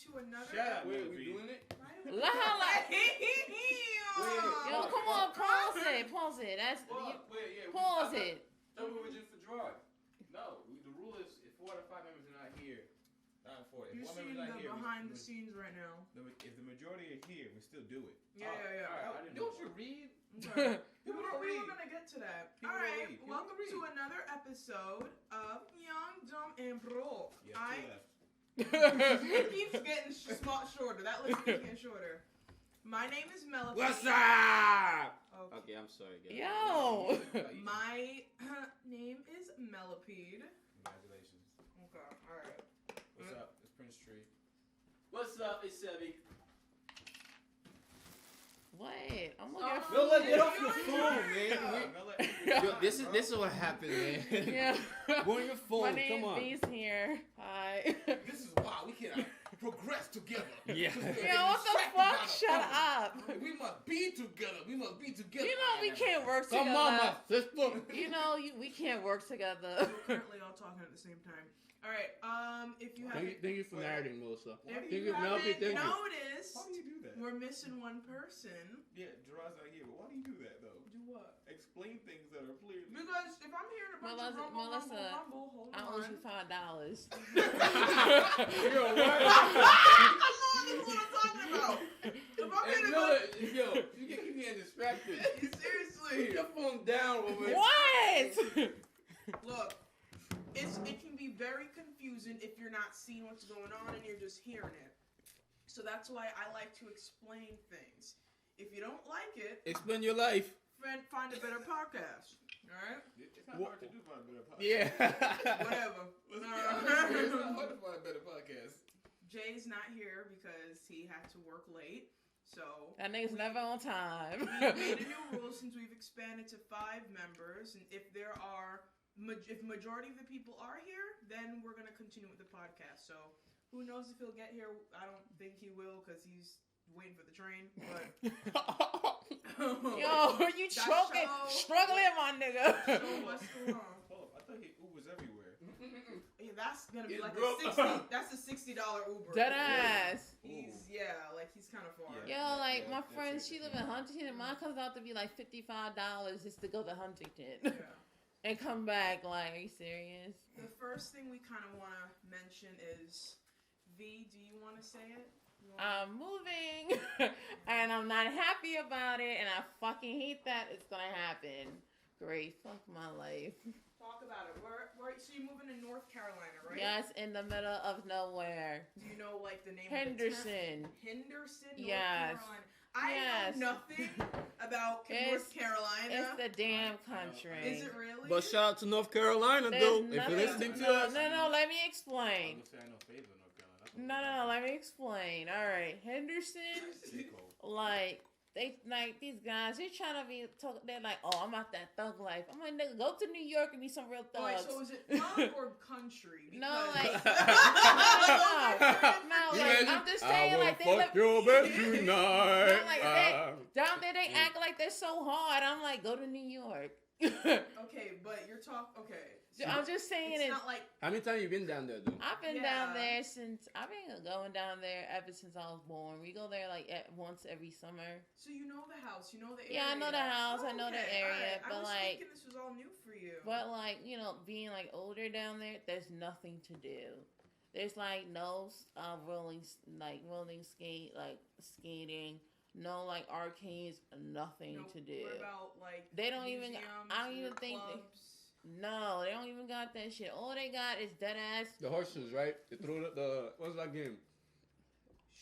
to another. Shut up. Wait, we doing it? Yo, come on, pause it. That's pause it. Thought we were just for drive. No, the rule is if 4 out of 5 members are not here, not 4. If You're one seeing member's the not here, behind the scenes right now. If the majority are here, we still do it. Yeah. Right, don't you read? Okay. People don't We read. were gonna get to that. People All don't right, read. People welcome don't read. to another episode of Young, Dumb, and Broke. Yeah, It keeps getting shorter. That list keeps getting shorter. My name is Melody. What's up? Okay. Okay, I'm sorry, guys. Yo. My name is Mellipede. Congratulations. Okay, alright. What's up? It's Prince Tree. What's up? It's Sebby. Wait, I'm looking for. No, let get off your you phone, ain't- man. Yo, this is what happened, man. Yeah. Go on your phone. My name Come on. is Beast here. Hi. This is why we cannot progress together. Yeah. Yo, what the fuck? Shut up. We must be together. We must be together. You know we can't work Come together. on, my sister. You know we can't work together. We're currently all talking at the same time. Alright, if you haven't Thank you for narrating, Melissa. if Thank you you, Melody. haven't Thank you. noticed, Why do you do that? we're missing one person. Yeah, Gerard's not here, but why do you do that though? Do what? Explain things that are clear. Because if I'm hearing a bunch of Melissa, rumble, hold I owe you on. $5. Yo, what? I know what I'm talking about. If I'm hearing a bunch Yo, you keep getting distracted. seriously. Keep your phone down, woman. What? Look, it can be very confusing if you're not seeing what's going on and you're just hearing it. So that's why I like to explain things. If you don't like it, Explain your life. find a better podcast. Alright? It's not hard to do find a better podcast. Yeah. Whatever. Let's be honest. It's not hard to find a better podcast. Jay's not here because he had to work late. So That nigga's never on time. we made a new rule since we've expanded to 5 members, and if there are if majority of the people are here, then we're gonna continue with the podcast. So who knows if he'll get here? I don't think he will because he's waiting for the train. But Yo, you choking, show- struggling, my nigga. so what's going on? Hold up, I thought he Ubers everywhere. Yeah, that's gonna be It's like broke. a 60. That's a $60 Uber. Dead ass. He's he's kind of far. Yo, like my that's friend, it. she live in Huntington, and mine comes out to be like $55 just to go to Huntington Yeah. and come back. Like, are you serious? The first thing we kind of want to mention is V. Do you want to say it? You wanna- I'm moving, and I'm not happy about it, and I fucking hate that it's gonna happen. Great, fuck my life. Talk about it. Where? So you're moving to North Carolina, right? Yes, in the middle of nowhere. Do you know like the name? Henderson. Of the town? Henderson, North Yes. Carolina. I Yes. know nothing about It's- North Carolina. It's the damn country. Is it really? But shout out to North Carolina, There's though. If nothing- you're listening to no, us. no, let me I explain. was gonna say I know favor in North Carolina. That's what No, let me explain. All right, Henderson, J. Cole. like they like these guys. They're trying to be. They're like, oh, I'm out that thug life. I'm like, nigga, go to New York and be some real Oh, wait, thugs. so is it thug or country? No, Because- like, no, like I'm just saying, like they live. your best tonight. No, like down there, they act like they're so hard. I'm like, go to New York. Okay, but you're talking. Okay, so I'm just saying it's it. not like How many times you been down there, though? I've been Yeah. down there since I've been going down there ever since I was born. We go there like once every summer. so you know the house, you know the area. Yeah, I know the house, I know the Okay, area, alright. but I was like, thinking this was all new for you. but like being like older down there, there's nothing to do. There's like no rolling skate like skating, no like arcades, nothing No, to do. What about like They don't even- museums I don't or even think they- clubs? No, they don't even got that shit. All they got is dead ass. The horseshoes, right? They threw the what's that game?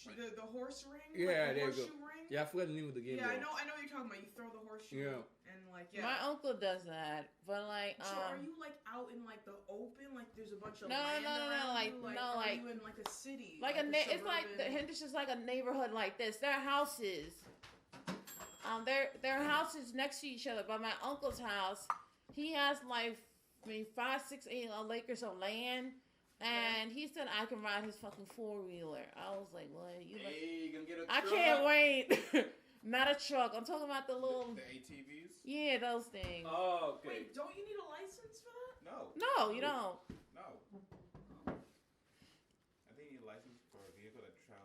The horse ring. Yeah, like the there you go. horseshoe ring. Yeah, I forgot the name of the game. Yeah, I though. know what you're talking about. You throw the horseshoe. Yeah. And like yeah. My uncle does that, but like So are you like out in like the open? Like there's a bunch of No, land no, no, around like- you? Like, no, are like- you in like a city? like a it's like the suburban- Henderson's like a neighborhood like this. Their houses, their houses next to each other. But my uncle's house, he has like 5, 6, 8 acres of land, and he said I can ride his fucking 4-wheeler. I was like, what? You like? Hey, you gonna get a I truck? can't wait. Not a truck. I'm talking about the little. The ATVs? Yeah, those things. Oh, okay. Wait, don't you need a license for that? No. No, you don't. No. I think you need a license for a vehicle that travels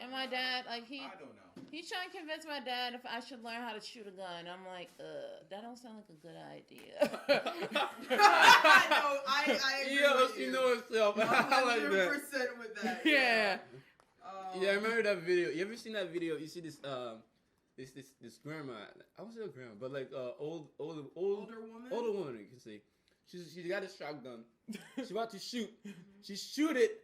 And my dad, like, I don't know. he's trying to convince my dad if I should learn how to shoot a gun. I'm like, that don't sound like a good idea. I agree Yo, with she you. know herself. I like that. 100% with that. Yeah. Yeah, I remember that video. You ever seen that video? You see this grandma. I won't say a grandma, but like older woman. Older woman, you can see. She's got a shotgun. She's about to shoot. She shoot it.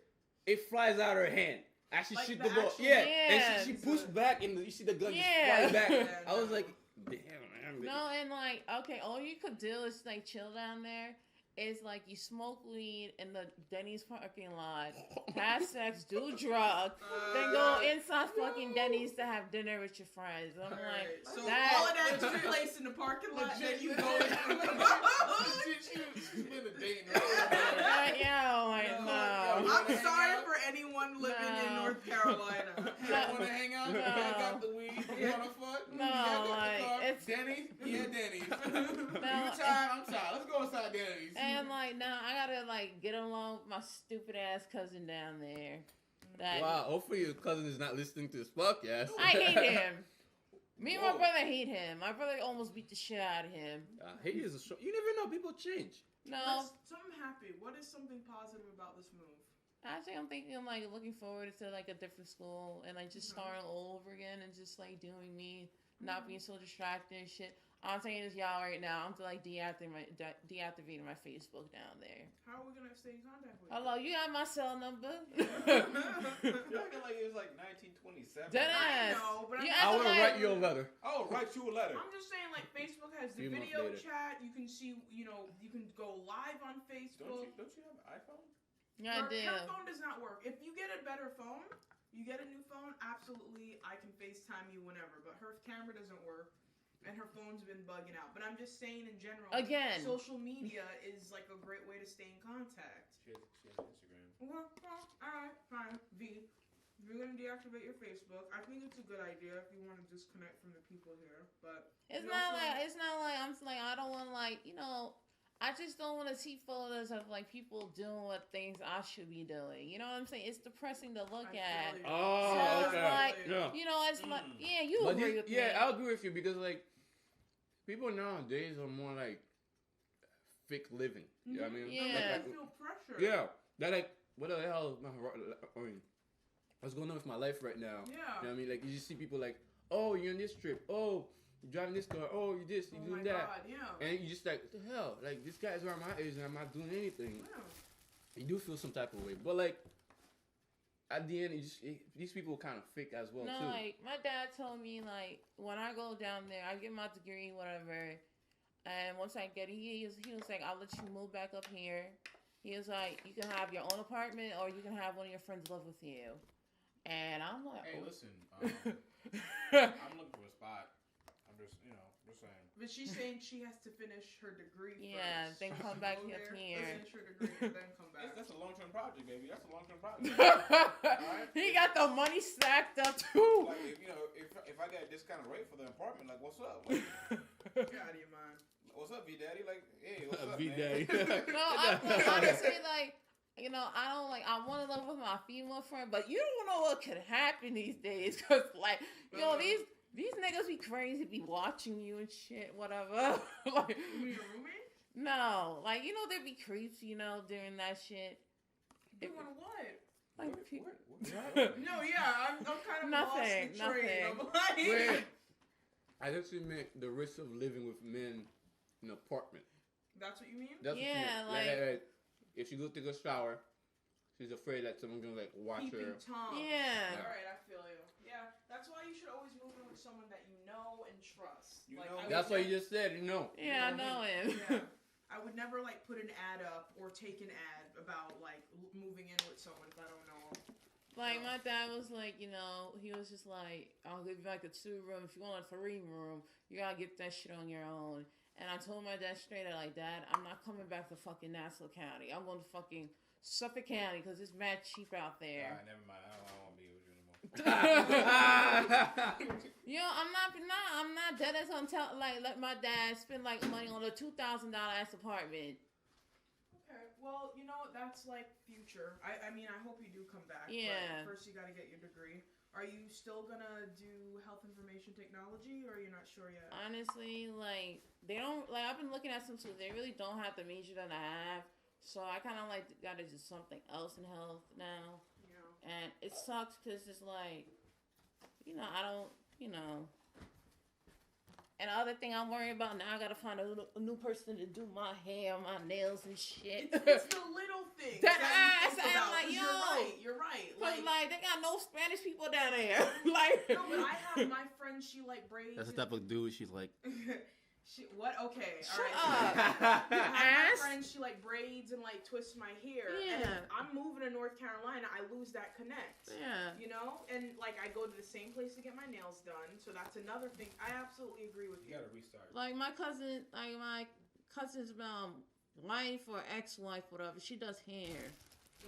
It flies out of her hand. Actually, Like shoot the the ball. actual- Yeah. Yeah. And she pushed back, and you see the gun Yeah. just fly back. Yeah, I was no. like, damn, man. No, and like, okay, all you could do is like chill down there. Is like you smoke weed in the Denny's parking lot, have sex, do drugs, then go inside fucking Denny's to have dinner with your friends. I'm like, So that- all of that took place in the parking lot, then you go in. She's been a date. I'm sorry for anyone living in North Carolina. You want to hang out? I got the weed. You want to fuck? No, Yeah, I got like, the car. it's- Denny's? Yeah, Denny's. No, You tired? I'm tired. Let's go inside Denny's. and like, now I gotta like get along with my stupid ass cousin down there. That Wow, hopefully your cousin is not listening to this podcast. I hate him. Me and my Whoa. brother hate him. My brother almost beat the shit out of him. Hate is a show. You never know. People change. No, So I'm happy. What is something positive about this move? actually, I'm thinking like looking forward to like a different school and like just starting all over again and just like doing me, not being so distracted and shit. I'm saying this y'all right now. I'm like deactivating my Facebook down there. How are we gonna stay in contact with you? Hello, you got my cell number? You're acting like it was like 1927. Dead I ass. know, but You I'm, I acting will like- write you a letter. Oh, write you a letter. I'm just saying, like, Facebook has the Few months video later. chat. You can see, you can go live on Facebook. Don't you have an iPhone? Yeah, I her, do. her phone does not work. If you get a better phone, you get a new phone, absolutely, I can FaceTime you whenever. But her camera doesn't work, and her phone's been bugging out. But I'm just saying, in general, Again. social media is like a great way to stay in contact. She has Instagram. Well, all right, fine. V, if you're gonna deactivate your Facebook, I think it's a good idea if you want to disconnect from the people here. But It's you not also- like I'm like I don't want to like I just don't want to see photos of like people doing what things I should be doing. You know what I'm saying? It's depressing to look I at. feel you. Oh, So it's okay. like, Yeah. You know, it's like you But agree with me. yeah, I'll agree with you because like people nowadays are more like fake living. You know what I mean? Yeah. I feel pressure. Yeah. They're like, what the hell is what's going on with my life right now? Yeah. You know what I mean? Like, you just see people like, oh, you're on this trip. Oh, you're driving this car. Oh, you this, you Oh doing my that. God, yeah. And you just like, what the hell? Like, this guy's around my age and I'm not doing anything. Yeah. You do feel some type of way. But, like, at the end, these people kind of fake as well, No, too. like my dad told me like when I go down there, I get my degree, whatever. And once I get it, he was like, I'll let you move back up here. He was like, you can have your own apartment or you can have one of your friends live with you. And I'm like, Hey, oh. listen. I'm looking for a spot. I'm just saying. But she's saying she has to finish her degree Yeah, first. then come back Go up there, here. finish her degree, and then come back. That's a long-term project, baby. That's a long-term project. He got the money stacked up too. Like, if I got a discounted rate for the apartment, like, what's up? Like, Get out of your mind. what's up, V Daddy? Like, hey, what's up, V-Daddy. man? No, honestly, like, I don't like. I want to live with my female friend, but you don't know what could happen these days. Cause like, these niggas be crazy, be watching you and shit, whatever. Like, You need a roommate? no, like they be creeps, doing that shit. Doing what? Like, No, yeah, I'm kind of Nothing, lost the train. nothing. I'm like, Wait. I actually meant the risk of living with men in an apartment. That's what you mean? That's what Yeah, you mean. Like, if she go take a shower, she's afraid that someone's gonna like watch Keeping her. Tom. Yeah. All right, I feel you. Yeah, that's why you should always move in with someone that you know and trust. You like, know I me. That's would what you just said, you know. Yeah, I know him. Yeah. I would never like put an ad up or take an ad about like moving in with someone if I don't know them. Like my dad was like, he was just like, I'll give you like a 2-room. If you want a 3-room, you gotta get that shit on your own. And I told my dad straight out, like, Dad, I'm not coming back to fucking Nassau County. I'm going to fucking Suffolk County because it's mad cheap out there. Alright, never mind. I don't want to be with you anymore. I'm not dead as on let my dad spend like money on a $2,000 ass apartment. Okay. Well, that's like future. I mean, I hope you do come back. Yeah. But first, you got to get your degree. Are you still gonna do health information technology, or you're not sure yet? Honestly, like they don't like. I've been looking at some schools. They really don't have the major that I have, so I kind of like got to do something else in health now. Yeah. And it sucks because it's like, I don't, And the other thing I'm worried about now, I gotta find a new person to do my hair, my nails, and shit. It's the little things That that you ass, think I'm about, like, 'cause yo. you're right. Cause like they got no Spanish people down there. Like No, but I have my friend. She like braids. That's the type of dude she's like. What? Okay. Shut all right. up. I have my Ass. friend. She like braids and like twists my hair. Yeah. And if I'm moving to North Carolina, I lose that connect. Yeah. And like I go to the same place to get my nails done. So that's another thing. I absolutely agree with You you. gotta restart. Like my cousin's wife or ex-wife, whatever. She does hair.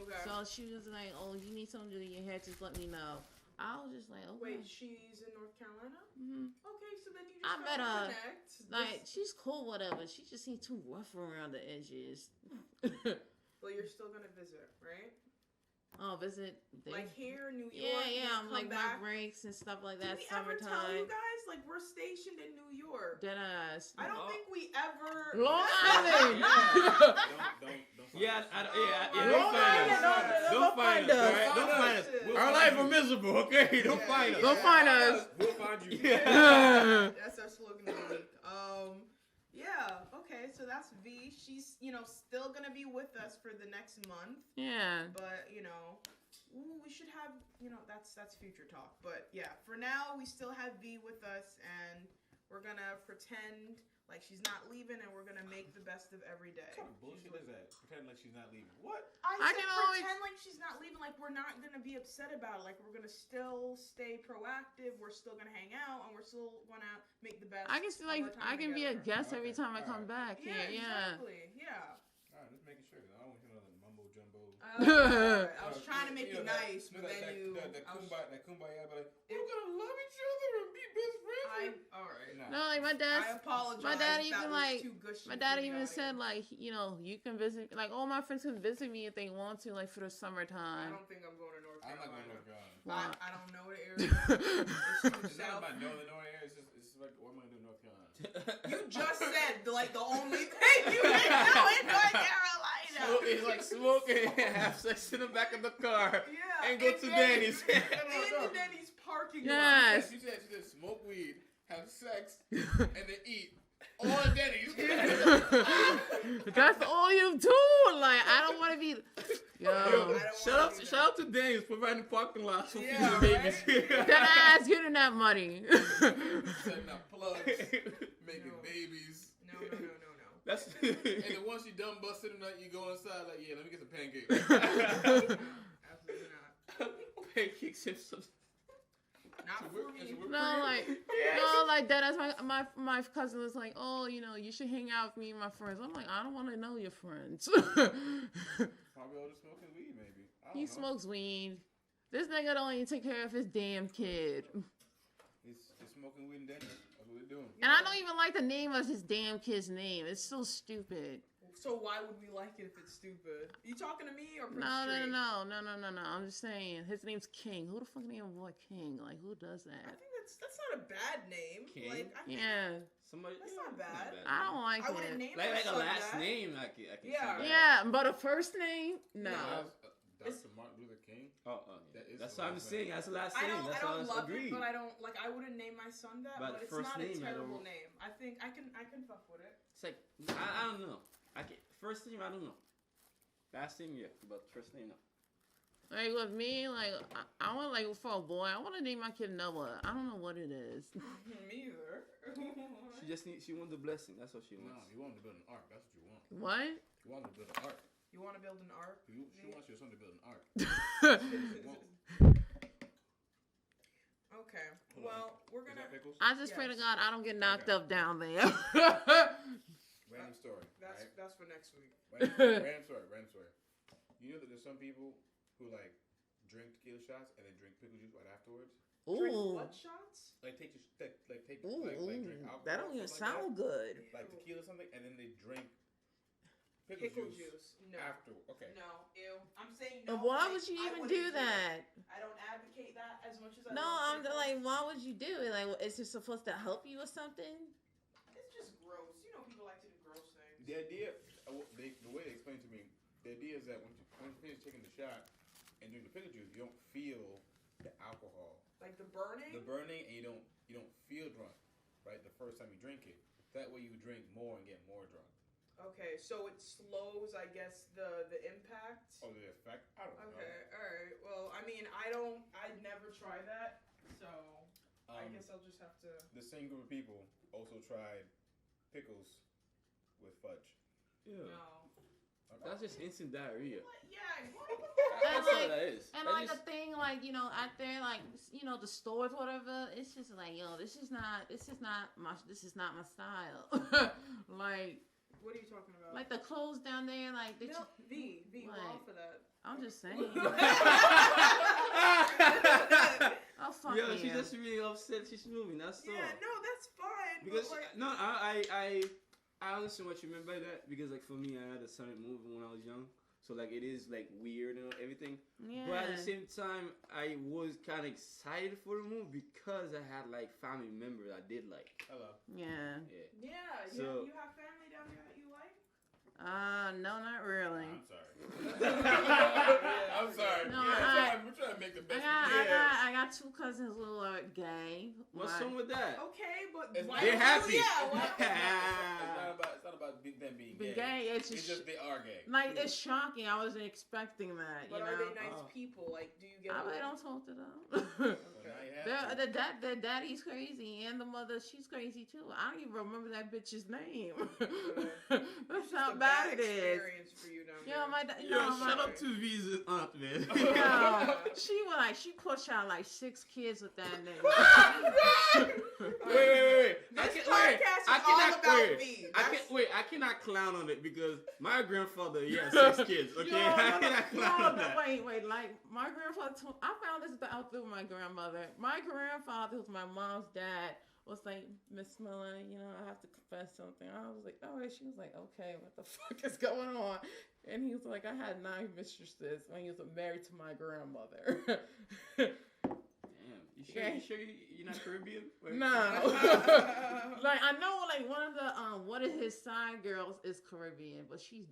Okay. So she was like, "Oh, you need someone to do your hair? Just let me know." I was just like, "Okay." Wait, she's in North Carolina? Mm-hmm. Okay, so then you just I gotta met her. connect. Like she's cool, whatever. She just seems too rough around the edges. Well, you're still gonna visit, right? Oh, visit. Like here, New York. Yeah. I'm come like back. my breaks and stuff like Did that. we ever tell you Summertime. guys? Like we're stationed in New York. Dead ass. I don't think we ever. Long Island. Don't Yeah, Long Island, don't find us. Alright, Don't don't find find us. us. Our life are miserable. Okay, don't Yeah, find us. Don't find us. We'll find you. That's our slogan of the week. Yeah. Okay. So that's V. She's still gonna be with us for the next month, Yeah. but we should have that's future talk. But yeah, for now we still have V with us, and we're gonna pretend like she's not leaving, and we're gonna make the best of every day. What kind of bullshit is that? Pretend like she's not leaving. What? I I said can always- pretend like she's not leaving. Like we're not gonna be upset about it. Like we're gonna still stay proactive. We're still gonna hang out, and we're still gonna make the best. I can see of like our time I can be a together. guest every Okay, time I come alright. back Yeah, here. Yeah. exactly. Yeah. Alright, just making sure. I don't want to hear another mumbo jumbo. I was trying to make it nice, but then you. That I was- kumbaya, but like, we're gonna love each other and be best friends. all right. Nah. No, like my I dad. apologize. my dad if that even, was like- too gushy My for dad the even said audience. like, you can visit. Like all my friends can visit me if they want to, like for the I summertime. don't think I'm going to North I'm not Carolina. going to North Carolina. Why? I don't know the area. It's too It's not south. about knowing the North area. It's just like, what am I gonna do in North Carolina? You just said the only thing you didn't know in North Carolina. It's like smoking, have sex in the back of the car, Yeah. and go to Danny's. In the Denny's parking lot. Yes. She said smoke weed, have sex, and then eat. All at Denny's. That's all you do. Like I don't want to be. Yo, don't Shout wanna do out to Danny's providing parking lots for Yeah, future babies. that ass getting that money. Setting up plugs, making No. babies. No. That's And then once you done busting the nut, you go inside like, yeah, let me get some pancakes. Absolutely not. pancakes and some. Not for me. No, like that. As my cousin was like, oh, you should hang out with me and my friends. I'm like, I don't want to know your friends. Probably all just smoking weed, maybe. I don't He know. smokes weed. This nigga don't even take care of his damn kid. He's smoking weed and Denny's. That's what they're doing. And I don't even like the name of his damn kid's name. It's so stupid. So why would we like it if it's stupid? You talking to me or Prince No. Street? I'm just saying. His name's King. Who the fuck name a boy King? Like, who does I that? think that's not a bad name. King? Like I think Yeah. Somebody. That's not bad. I don't like I wouldn't it. name my Like a son last that. name, I can Yeah. see that. Yeah, but a first name? No. Dr. Martin Luther King. Oh, That is that's the what I'm last saying. That's the last I name. don't That's love what I it, agreed. but I don't like. I wouldn't name my son that, But but it's first not name, a I terrible don't- name. I think I can fuck with it. It's like I don't know. First name I don't know. Last name yeah, but first name no. Like with me, like I want like for a boy, I want to name my kid Noah. I don't know what it is. Me either. She wants the blessing. That's what she No, wants. you want him to build an ark. That's what you want. What? You want him to build an ark. You want to build an ark? She wants your son to build an ark. You won't. Okay. Hold Well, we're Is gonna. that pickles? I just pray to Yes. God I don't get knocked Okay. up down there. Random story. That's right? that's for next week. Random story. Random story. You know that there's some people who like drink tequila shots and then drink pickle juice right afterwards. Drink Ooh. what shots? Like take like Ooh, drink alcohol. that don't even something like sound good. Like tequila or something, and then they drink Pickle juice. No. after. Okay. No. Ew. I'm saying no. Why like, would you I even wouldn't do that? I don't advocate that as much as I No, love I'm pickles. like, why would you do it? Like, is it supposed to help you or something? It's just gross. You know people like to do gross things. The idea, the way they explained to me, the idea is that when you finish taking the shot and drink the pickle juice, you don't feel the alcohol, Like the burning? and you don't feel drunk, right? The first time you drink it. That way you drink more and get more drunk. Okay, so it slows, I guess, the impact. Oh, the effect? I don't know. Okay, alright. Well, I mean, I'd never try that, so I guess I'll just have to. The same group of people also tried pickles with fudge. Yeah. No. Okay. That's just instant diarrhea. What? Yeah, what? That's all that is. And That's like just- the thing, like, you know, out there, like, you know, the stores, whatever. It's just like, yo, this is not my style. Like, What are you talking about? like the clothes down there, like, no, V, we're Like- all for that. I'm just saying. Oh fuck Yo, you. she's just really upset. She's moving. That's all. Yeah, no, that's fine. Because but like, no, I understand what you meant by that. Because like for me, I had a sudden move when I was young, so like it is like weird and everything. Yeah. But at the same time, I was kind of excited for the move because I had like family members I did like. Hello. Yeah. yeah, So- you have family down there that you like? No, not really. I'm sorry. I'm sorry. No, we're trying to make the best of it. I got two cousins who are gay. What's Why? wrong with that? Okay, but It's why? They're happy. Yeah, why? It's not about them being Be gay. gay, it's It's just just they are gay. like it's shocking. I wasn't expecting that. But you are know? they nice Oh. people? Like, do you get? I along? don't talk to them. Well, now you have to. The daddy's crazy and the mother, she's crazy too. I don't even remember that bitch's name. It's That's just how a bad it is. experience for you down Yo, there. my Yo, my, shut up to V's aunt, man. Yo, she pushed out like 6 kids with that nigga. Wait. This podcast is all about me. I cannot clown on it because my grandfather, he had 6 kids. Okay, I cannot clown on that. Wait. Like my grandfather, I found this out through my grandmother. My grandfather, who's my mom's dad, was like, Miss Miller, you know, I have to confess something. I was like, all right. She was like, okay, what the fuck is going on? And he was like, I had 9 mistresses when he was married to my grandmother. Damn, you sure you're not Caribbean? Wait. No. Like I know like one of his side girls is Caribbean, but she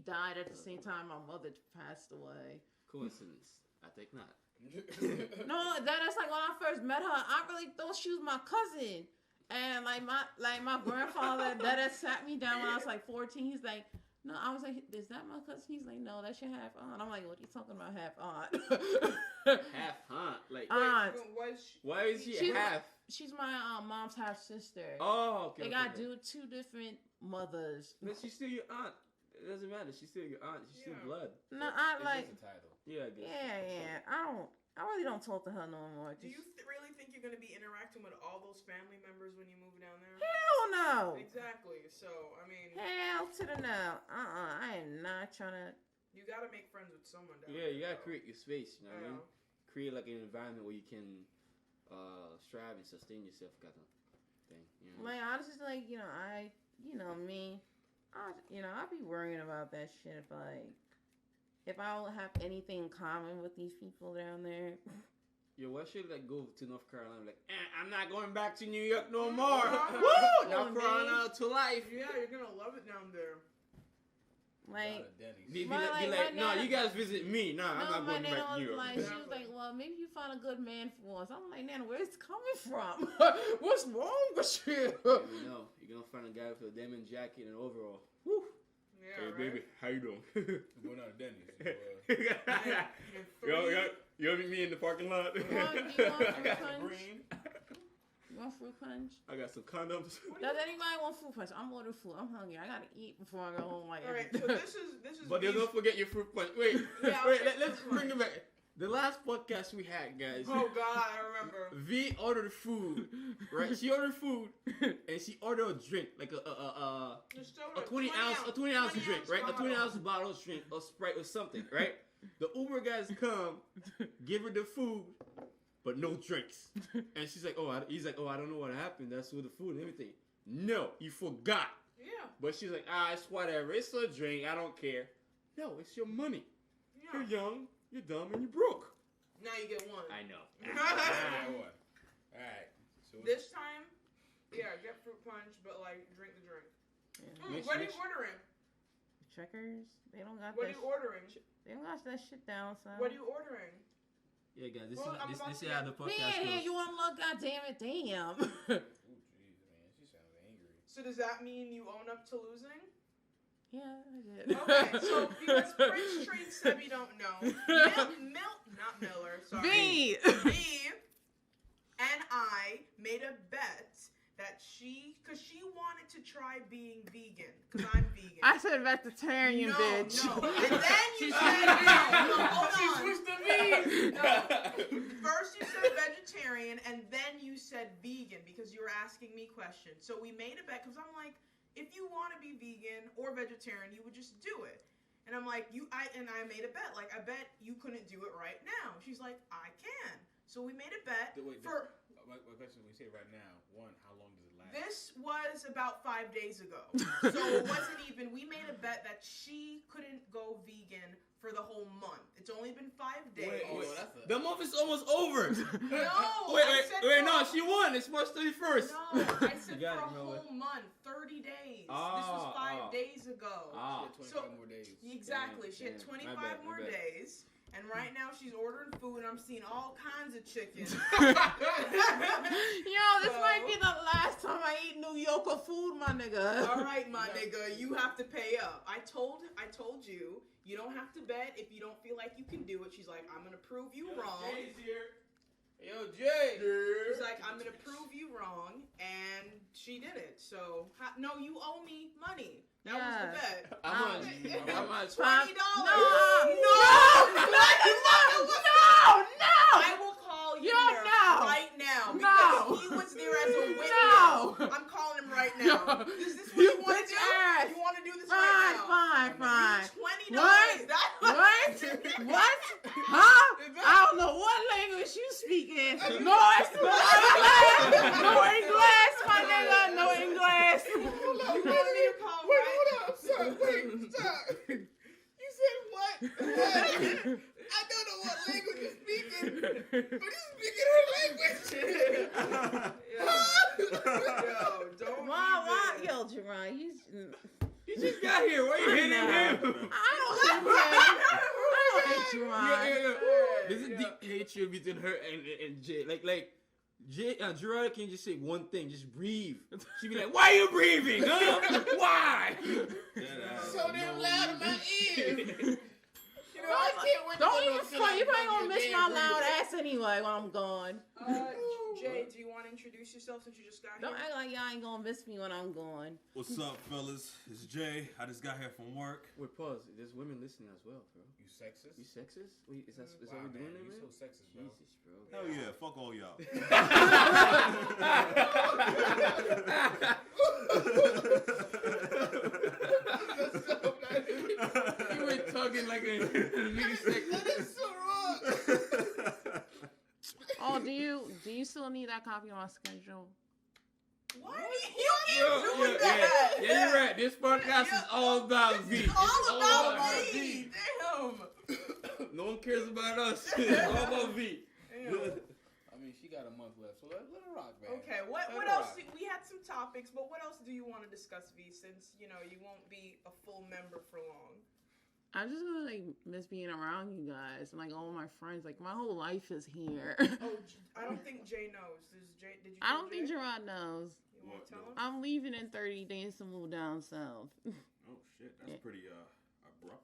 died at the same time my mother passed away. Coincidence? I think not. No, that's like when I first met her, I really thought she was my cousin. And like my grandfather that sat me down when I was like 14, he's like, no, I was like, is that my cousin? He's like, no, that's your half aunt. I'm like, what are you talking about, half aunt? Half aunt? Like, Aunt. why is she She's- half? She's my mom's half sister. Oh, okay. They okay, got okay. 2 different mothers. But she's still your aunt. It doesn't matter. She's still your aunt. She's still Yeah. blood. No, I It's like, just a title. Yeah, I guess. yeah. I really don't talk to her no more. Do you really think you're going to be interacting with all those family members when you move down there? Hell no. Exactly. So, I mean, Hell to the no. I am not trying to. you got to make friends with someone down Yeah, there. you gotta though. create your space. You know what I mean? Yeah. Create like an environment where you can strive and sustain yourself, kind of thing. You know? Like I was just like, you know me. I'd be worrying about that shit if I don't have anything in common with these people down there. Yo, why should like go to North Carolina? Like, I'm not going back to New York no more. Yeah. Woo! Come North on, Carolina to life. Yeah, you're going to love it down there. Like, Be My, like, like, no, my you guys visit me. Nah, I'm no, not my going nana back to was New York. like, Yeah. she was like, well, maybe you find a good man for us. I'm like, Nana, where's it coming from? What's wrong with you? You know, you're gonna find a guy with a denim jacket and overall. Woo! Yeah, Hey, right? baby, how you doing? We're going out to Denny's. You ever meet me in the parking lot? You want I fruit got the punch? green. You want fruit punch? I got some condoms. Does anybody want fruit punch? I'm ordering food. I'm hungry. I gotta eat before I go home. Like, All right, so this is. But V's- don't forget your fruit punch. Wait, Yeah, wait. okay, Let's fruit bring it back. The last podcast we had, guys. Oh God, I remember. V ordered food, right? She ordered food, and she ordered a drink, like a Just so a 20 ounce drink, right? A 20 ounce bottle of drink or Sprite or something, right? The Uber guys come, give her the food, but no drinks, and she's like, he's like, I don't know what happened. That's with the food and everything. No, you forgot. Yeah. But she's like, it's whatever. It's a drink. I don't care. No, it's your money. Yeah. You're young, you're dumb, and you're broke. Now you get one. I know. All right. So This time, yeah, get fruit punch, but like drink the drink. Yeah. What are you ordering? Checkers. They don't got What are that. you ordering? They don't got that shit down, son. What are you ordering? Yeah, guys, this Well, I'm is about this to is how get- the Me podcast in here, goes. you wanna look? God damn it, damn. oh jeez, man, she sounds angry. So does that mean you own up to losing? Yeah, I did. Okay, so because Prince Train Sebby don't know, not Miller, sorry. B. Me and I made a bet that because she wanted to try being vegan, because I'm vegan. I said vegetarian, no, bitch. No, and then you said no, hold She on. switched to me. No. First you said vegetarian, and then you said vegan because you were asking me questions. So we made a bet because I'm like, if you want to be vegan or vegetarian, you would just do it. And I'm like, I made a bet. Like, I bet you couldn't do it right now. She's like, I can. So we made a bet for. My question: when you say right now, one, how long does it last? This was about 5 days ago. So it wasn't even. We made a bet that she couldn't go vegan for the whole month. It's only been 5 days. The month is almost over. No. Wait, no, she won. It's March 31st. No, I said You got for a it, Miller. whole month, 30 days. This was 5 days ago. She had 25 more days. Exactly. She had Damn. 25 My bad. more days. And right now she's ordering food and I'm seeing all kinds of chicken. Yo, this might be the last time I eat New Yorker food, my nigga. All right, my nigga, you have to pay up. I told you, you don't have to bet if you don't feel like you can do it. She's like, I'm gonna prove you wrong. Jay's here. Yo, Jay. She's like, I'm gonna prove you wrong, and she did it. So, no, you owe me money. That was the bet. How much? $20. No. I will call you Yo, there no. right now No. because he was there as a witness. No. I'm calling him right now. Is this what You you want to bitch do? ass. You want to do this right now? Fine. $20. What? What? Huh? I don't know what language you speaking. No English, my nigga. No English. You want me to call Wait, right? hold up, son. Wait, stop. You said what? I don't know what language you're speaking, but you're speaking her language. Yo, don't Why? even. Yo, Jerron, He just got here. Why are you hitting him? I don't hate Jerron. Yeah. Hey, There's a yeah. deep hatred between her and Jay. Like Jay, Gerard can just say one thing, just breathe. She'd be like, "Why are you breathing? Huh? Why?" So damn loud in my ears. You know, I can't wait to Don't go even to a call. You cinema ain't gonna and miss get my damn loud breathing. ass anyway when I'm gone. Jay, do you want to introduce yourself since you just got Don't here? act like y'all ain't gonna miss me when I'm gone. What's up, fellas? It's Jay. I just got here from work. Wait, pause. There's women listening as well, bro. You sexist? You sexist? Wait, is that Wow, what we're doing man, there, you man? so sexist, bro. Jesus, bro. Hell yeah, fuck all y'all. You were talking like a nigga sex. That is so wrong. Oh, do you still need that copy of my schedule? Why are you doing that? Yeah, you're right. This podcast is all about V. It's all It's about me. Damn. No one cares about us. It's all about V. Damn. I mean, she got a month left, so let her rock, man. Okay, what Let her else? rock. We had some topics, but what else do you want to discuss, V? Since you won't be a full member for long. I just really miss being around you guys and like all my friends. Like my whole life is here. Oh, I don't think Jay knows. Did you? I tell don't think Jay? Gerard knows. You want to tell him? I'm leaving in 30 days to move down south. Oh shit, that's Yeah. pretty abrupt.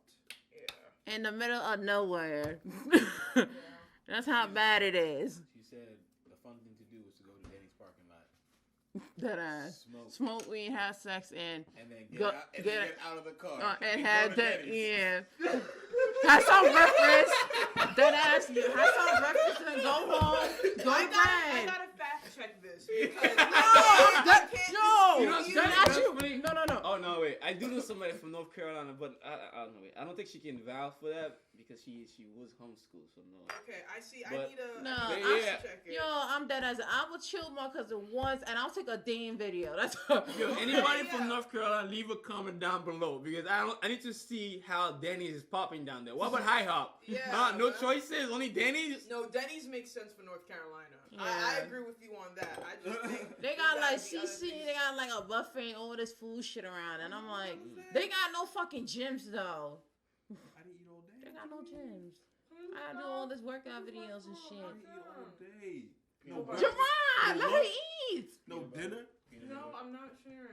Yeah. In the middle of nowhere. Yeah. That's how bad it is. She said the fun thing to do was to go to Danny's parking lot, That ass. smoke, Smoke weed, have sex, and and then Go- get get- out of the car and go have to that. Danny's. Yeah. Have some reference. That ass. You have some reference and go home. Go I to bed. gotta fact check this because No, You know what's that's funny? you. That's funny. No. Oh no, wait. I do know somebody from North Carolina, but I don't know. Wait. I don't think she can vouch for that because she was homeschooled, so no. Okay, I see. I But- need a. No, I need I- to yeah. check it. Yo, I'm dead as I will chill my cousin once, and I'll take a damn video. That's all. Yo, Okay, anybody yeah. from North Carolina, leave a comment down below because I need to see how Denny's is popping down there. What about High Hop? Yeah, No man. choices, only Denny's. No, Denny's makes sense for North Carolina. I Yeah. agree with you on that. I just think They got like the other CC, things- they got like a buffet and all this food shit around, and I'm like, they got no fucking gyms though. I didn't eat all day. They got no gyms. I do all this workout videos and shit. I didn't eat all day. No, Nobody- breakfast, Jerron, No let her lunch? eat. no dinner. No, I'm not sharing.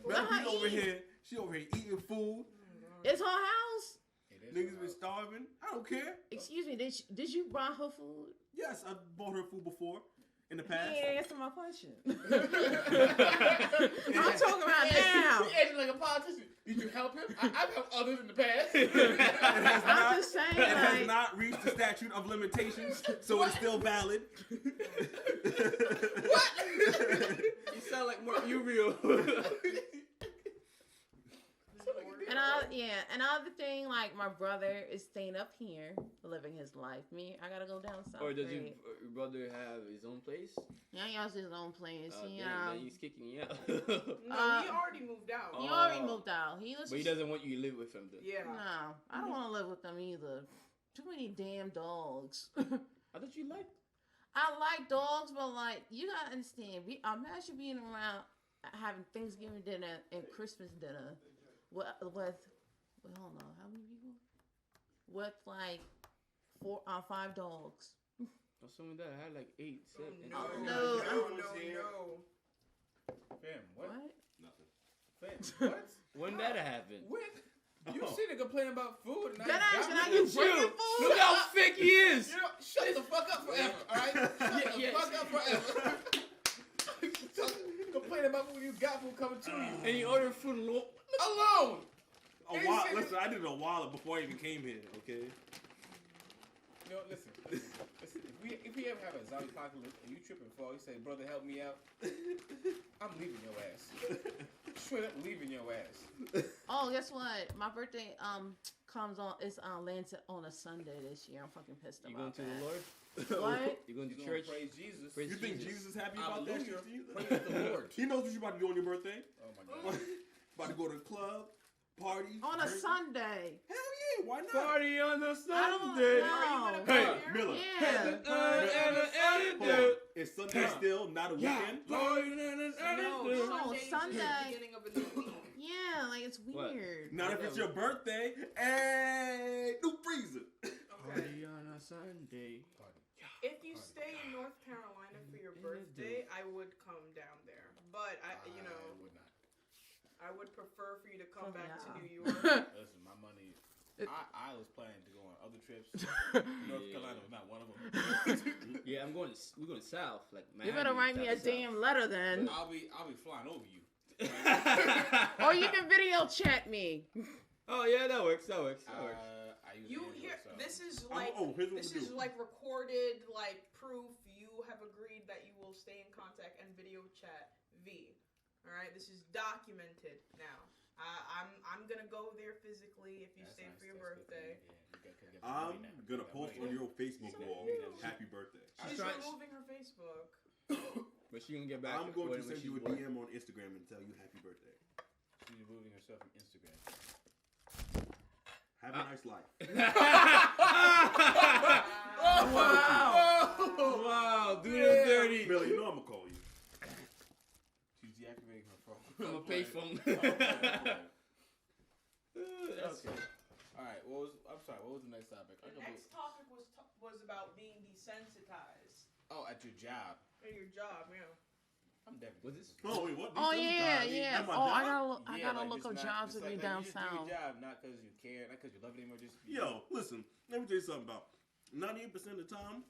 Better Let her be over eat. here. She over here eating food. It's her house. Niggas been starving. I don't care. Excuse me, did you buy her food? Yes, I bought her food before in the past. Yeah, answer my question. I'm talking about now. He acting like a politician. Did you help him? I've helped others in the past. It has I'm not, just saying, it has like, not reached the statute of limitations, so it's still valid. You sound like Mark Uriel. Another thing, like my brother is staying up here, living his life. Me, I gotta go down south. Or does your right? brother have his own place? Yeah, he has his own place. He Then he's kicking you out. No, Uh, he already moved out. he already moved out. He was. But he doesn't want you to live with him then. Yeah. No, I don't want to live with them either. Too many damn dogs. I thought you liked. I like dogs, but like you gotta understand. Imagine being around having Thanksgiving dinner and Christmas dinner with hold on, how many people? With like 5 dogs. Or something like that. I had like 8, 7. No. Fam, what? What? Nothing. Fam, what? When that happened? When? You Oh. see the complain about food, and That I action, got I you. get bringing Look food. how thick he is. You know, shut the fuck up forever, alright? Shut the fuck up forever. Complain about food you got food coming to you. And he ordered food Alone! Listen, I did it a while before I even came here, okay? You know, listen. If we ever have a zombie apocalypse and you trip and fall, you say, brother, help me out. I'm leaving your ass. Straight up leaving your ass. Oh, guess what? My birthday comes on. It's lands on a Sunday this year. I'm fucking pissed You going about to that. the Lord? What? You going to You're gonna church? praise Jesus. Praise You think Jesus. Jesus is happy about that Hallelujah. shit? Praise the Lord. He knows what you about to do on your birthday. Oh my God. About to go to the club, party. On a drink. Sunday. Hell yeah, why not? Party on a I don't Sunday. know. Hey, Here? Miller. Yeah. Hold on. Is Sunday still not a weekend? No, No, Sunday is Sunday. the beginning of a new week. Yeah, like it's What? weird. Not if it's your birthday. Hey, new freezer. Okay. Party on a Sunday. If you stay in North Carolina for your birthday, I would come down there. But I would not. I would prefer for you to come Oh, back yeah. to New York. Listen, my money. I was planning to go on other trips. North Carolina was not one of them. Yeah, we're going south. Like You better write me a damn letter then. I'll be flying over you. Or you can video chat me. Oh yeah, that works. That works. I use You Android, here? so. This is like here's what this we is do. like recorded like proof. You have agreed that you will stay in contact and video chat V. All right, this is documented now. I'm gonna go there physically if you That's stay nice, for your that's good birthday. for you, yeah. You got I'm money now. gonna You got post money on now. your Facebook So, wall, yeah. happy birthday. She's trying- removing her Facebook. But she gonna get back. I'm going to when send she's you a bored. DM on Instagram and tell you happy birthday. She's removing herself from Instagram. Have a nice life. Wow, dude is dirty. Billy, you know I'm gonna call you. She's deactivating her phone. From a payphone. That's Okay. All right. I'm sorry. What was the next topic? The next topic was about being desensitized Oh, at your job. at your job. Yeah. I'm definitely. Was this? Oh wait, what? Oh These yeah, guys, yeah. at my Oh, I job? gotta look up jobs with me down You south. do your job not because you care, not because you love it anymore. Just Yo, listen. Let me tell you something about 98% of the time,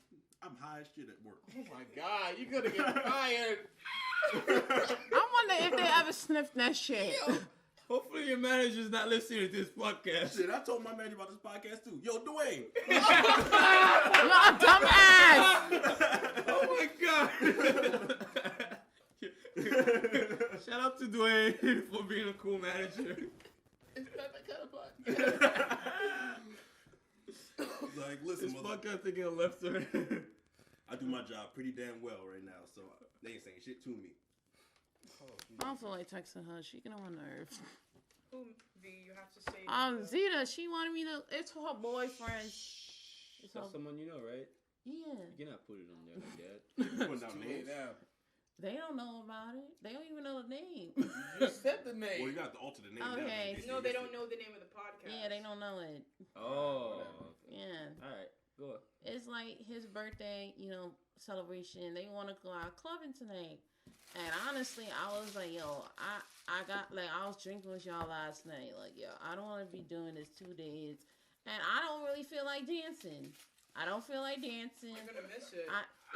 I'm high as shit at work. Oh my God, you're gonna get fired. I wonder if they ever sniffed that shit. Hopefully your manager's not listening to this podcast. Shit, I told my manager about this podcast too. Yo, Dwayne. You're a dumbass. Oh my god. Shout out to Dwayne for being a cool manager. It's not that kind of podcast. Listen, This mother, podcast thinking a left turn. I do my job pretty damn well right now, so they ain't saying shit to me. I don't feel like texting her. She get on my nerves. Who, V, you have to say. Zeta, she wanted me to. It's her boyfriend. It's her, That's someone you know, right? yeah. You cannot put it on there like that. Putting out names. They don't know about it. They don't even know the name. You just said the name. Well, you got to alter the name. Okay. No, they don't know the name of the podcast. Yeah, they don't know it. Oh. Yeah. All right. Go on. It's like his birthday, celebration. They want to go out clubbing tonight. And honestly, I was like, yo, I was drinking with y'all last night. Like, yo, I don't want to be doing this 2 days. And I don't really feel like dancing. I don't feel like dancing. You're gonna miss it.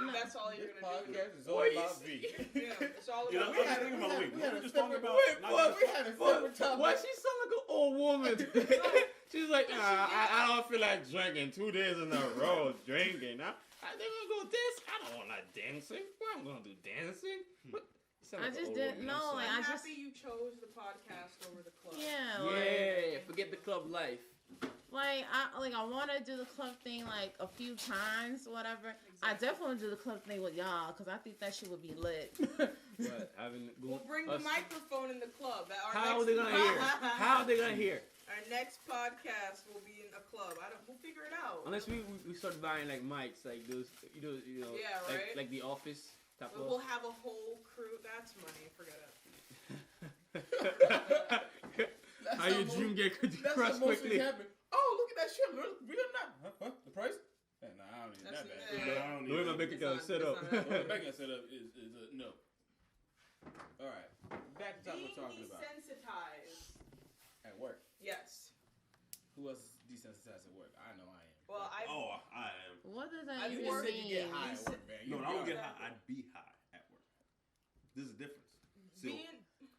No. That's all This you're gonna do. podcast is all about V. Yeah, it's all You know, about. we had a just separate- talking about. wait, We had a separate topic. Why she sound like an old woman? She's like, I don't feel like drinking 2 days in a row drinking. I think I'm gonna go dance. I don't want like dancing. Why am I gonna do dancing? What? You sound I like an just old didn't woman. know, I'm like, sorry. I'm I happy you chose the podcast over the club. yeah, Yeah, forget the club life. I want to do the club thing like a few times, whatever. I definitely want to do the club thing with y'all because I think that shit would be lit. What? We'll bring the microphone in the club. How are they gonna hear? How are they gonna hear? Our next podcast will be in a club. We'll figure it out. Unless we start buying like mics, like those, Yeah, right? like The Office type We'll of. have a whole crew. That's money. Forget it. How your dream get That's crushed what mostly quickly? happened. Oh, look at that shit. Real not. Huh? The price? Yeah, nah, I don't need That's that bad. yeah. I don't The way need my that. bank It's account not- is set it's up. not The happening. bank set up is a no. All right, back to what Being we're talking about desensitized. at work. Yes. Who else is desensitized at work? I know I am. Well, I. Oh, I am. What does that I You even just work- said you get mean? high at work, man. No, You I don't be get alright. high. I'd be high at work. There's a difference.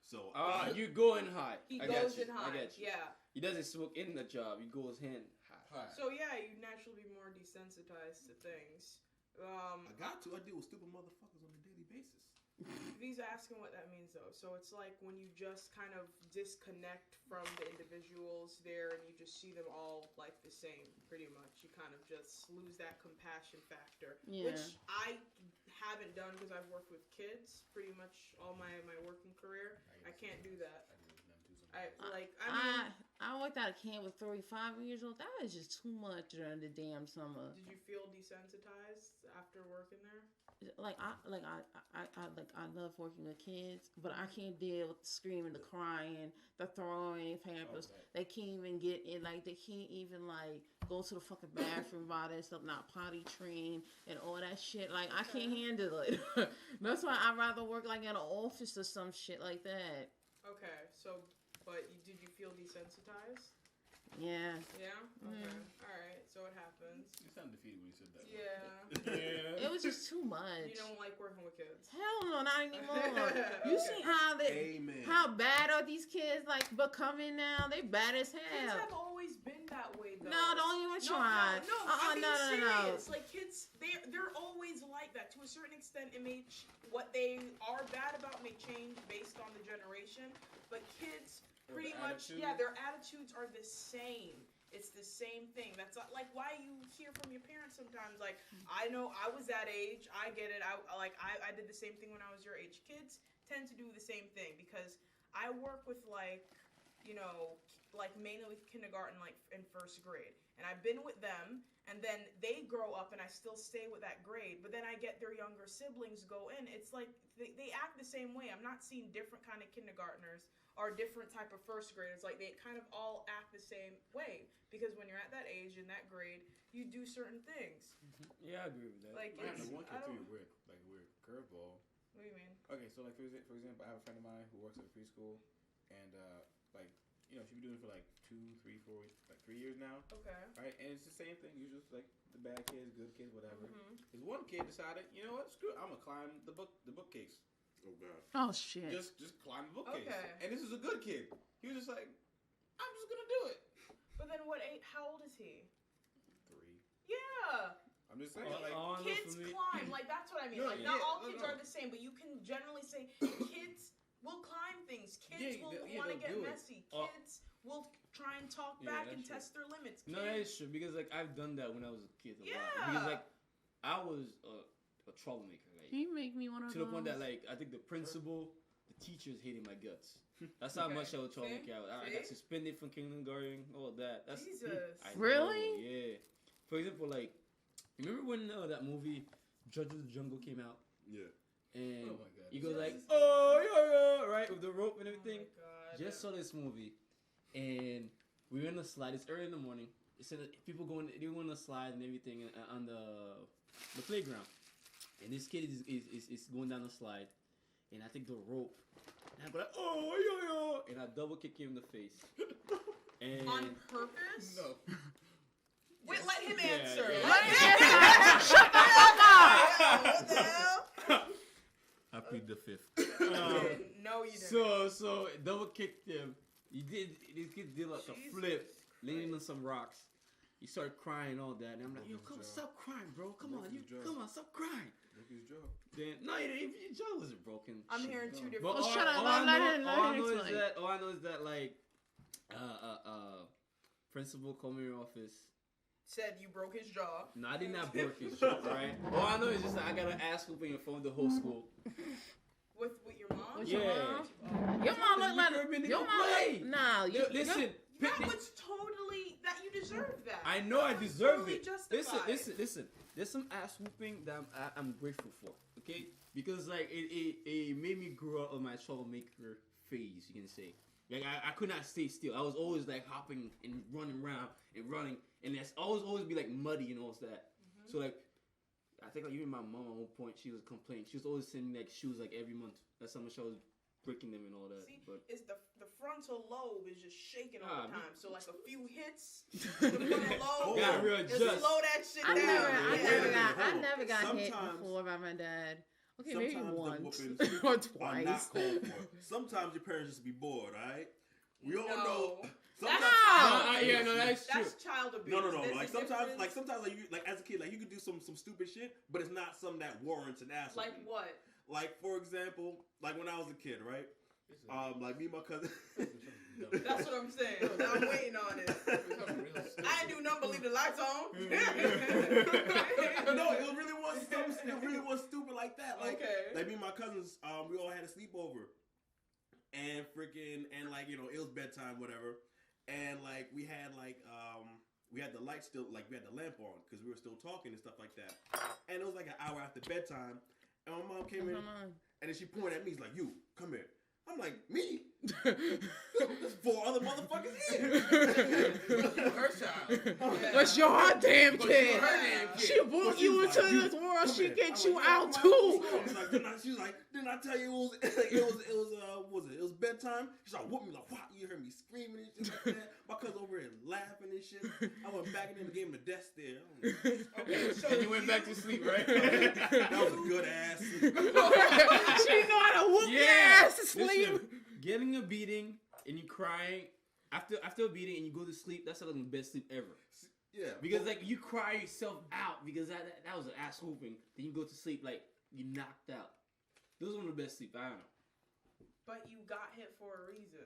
So, You going high. He I got goes you. in high. I got you. Yeah. He doesn't smoke in the job. He goes in high. High. So yeah, you naturally be more desensitized to things. I got to. I deal with stupid motherfuckers on a daily basis. V's asking what that means though. So it's like when you just kind of disconnect from the individuals there and you just see them all like the same, pretty much. You kind of just lose that compassion factor, Yeah. which I haven't done because I've worked with kids pretty much all my working career. I can't do that. I do them too sometimes. I worked at a camp with 35 years old. That was just too much during the damn summer. Did you feel desensitized after working there? I love working with kids, but I can't deal with the screaming, the crying, the throwing pampers. Okay. They can't even get in, like they can't even like go to the fucking bathroom by themselves, not potty trained and all that shit. Like I can't handle it. That's why I'd rather work like in an office or some shit like that. Okay, so but did you feel desensitized? Yeah. Yeah. Okay. All right. So it happens. You sound defeated when you said that. Yeah. Yeah. It was just too much. You don't like working with kids. Hell no, not anymore. You see how Amen. how bad are these kids like becoming now? They bad as Kids hell. have always been that way, though. No, don't even try. No, I'm being no. serious. Like kids, they're always like that. To a certain extent, it may what they are bad about may change based on the generation, but kids Or pretty the much, attitude? yeah, their attitudes are the same. It's the same thing. That's not, like why you hear from your parents sometimes. Like I know I was that age. I get it. I did the same thing when I was your age. Kids tend to do the same thing because I work with like mainly with kindergarten, like in first grade, and I've been with them. And then they grow up, and I still stay with that grade. But then I get their younger siblings go in. It's like they act the same way. I'm not seeing different kind of kindergartners or different type of first graders. Like they kind of all act the same way because when you're at that age in that grade, you do certain things. Yeah, I agree with that. Like I it's, have one I kid don't. too, weird curveball. What do you mean? Okay, so like for example, I have a friend of mine who works at a preschool, and she's been doing it for like 2, 3, 4, like 3 years now, Okay. right? And it's the same thing. Usually, it's like the bad kids, good kids, whatever. Mhm. This one kid decided, you know what? Screw it. I'm gonna climb the bookcase. Oh God. Oh shit. Just climb the bookcase. Okay. And this is a good kid. He was just like, I'm just gonna do it. But then what age? How old is he? 3. Yeah. I'm just saying, Oh, like, oh, no, Kids for me- climb. Like that's what I mean. No, Like yeah, not all no, kids no. are the same, but you can generally say kids will climb things. Kids Yeah, will yeah, want to they'll get do it. messy. Oh. Kids will try and talk Yeah, back that's and true. test their limits. No, that is true because like I've done that when I was a kid a lot. Yeah. Because like I was a troublemaker, like Can you make me one of to those? the point that like I think the principal, the teachers hated my guts. That's how Okay. much I was troublemaker. I got See? suspended from kindergarten, all that. That's Jesus. I know, Really? yeah. For example, like remember when that movie Judge of the Jungle came out? Yeah. And oh my god, He you go goes like, like, oh yeah, right, with the rope and Oh everything. my God. Just saw this movie, and we were in the slide. It's early in the morning. It's people going, they go on the slide and everything on the playground. And this kid is going down the slide, and I take the rope, and I go like, oh yeah, and I double kick him in the face. And On purpose? no, Wait, let him Yeah, answer. yeah. Let him answer. Shut the fuck up. What the hell? I plead the fifth. No, you didn't. So double kicked him. This kid did like a Jesus flip, landing on Christ. some rocks. He started crying and all that, and I'm like, yo, Broke come his jaw. stop crying, bro. Come on, Broke his jaw. come on, stop crying. Broke his jaw. Then no, your jaw wasn't broken. I'm Shit. hearing two But different. Well, all, shut up. all Let I know, him- let all I him know is explain. that all I know is that like principal called me in office. Said you broke his jaw. No, I did not break his jaw, right? All I know is just that I got an ass whooping in front of the whole school. With your mom? With Yeah. your mom? Your mom look like your mom. Play. Nah, you Listen, That was totally that you deserve that. I know I That was deserve totally it. justified. Listen. There's some ass whooping that I'm grateful for. Okay, because like it made me grow up on my troublemaker phase. You can say. Like I could not stay still. I was always like hopping and running around and running, and that's always be like muddy and all that. So like, I think like even my mom at one point she was complaining. She was always sending me like shoes like every month. That's how much I was breaking them and all that. See, But it's the frontal lobe is just shaking all the Ah, time. So like a few hits, the frontal lobe, got real just adjust. slow that shit I down. Hold on. never got hit Sometimes- before by my dad. Okay, maybe Sometimes the once whoopings or are twice. not called for. Sometimes your parents just be bored, alright? We all know. That's Sometimes, yeah, no, that's true. That's child abuse. No. There's Like a sometimes, difference. you like as a kid, like you could do some stupid shit, but it's not something that warrants an ass. Like whooping. what? Like for example, like when I was a kid, right? Like me and my cousin. That's what I'm saying. I'm waiting on it. I ain't do nothing but leave the lights on. No, it really was something. It really was stupid like that. Like, Okay. like me and my cousins, we all had a sleepover, and like it was bedtime, whatever, and like we had the light still, like we had the lamp on because we were still talking and stuff like that, and it was like an hour after bedtime, and my mom came in, and then she pointed at me, she's like, "You come here." I'm like, "Me? There's 4 other motherfuckers here." Her child. That's your damn kid. Her damn kid. She brought you into this world. She get you out too. She was like, didn't I tell you it was bedtime? She's like, whoop me like, wow, you heard me screaming and shit like that. My cousin over here laughing and shit. I went back in and gave him the death stare. Okay, so And you went back to sleep, right? That was a good ass. She know how to whoop your ass to sleep. Listen, getting a beating and you crying after a beating and you go to sleep, that's like the best sleep ever. Yeah. Because like you cry yourself out because that was an ass whooping. Then you go to sleep like you knocked out. Those are one of the best sleep. I don't know. But you got hit for a reason.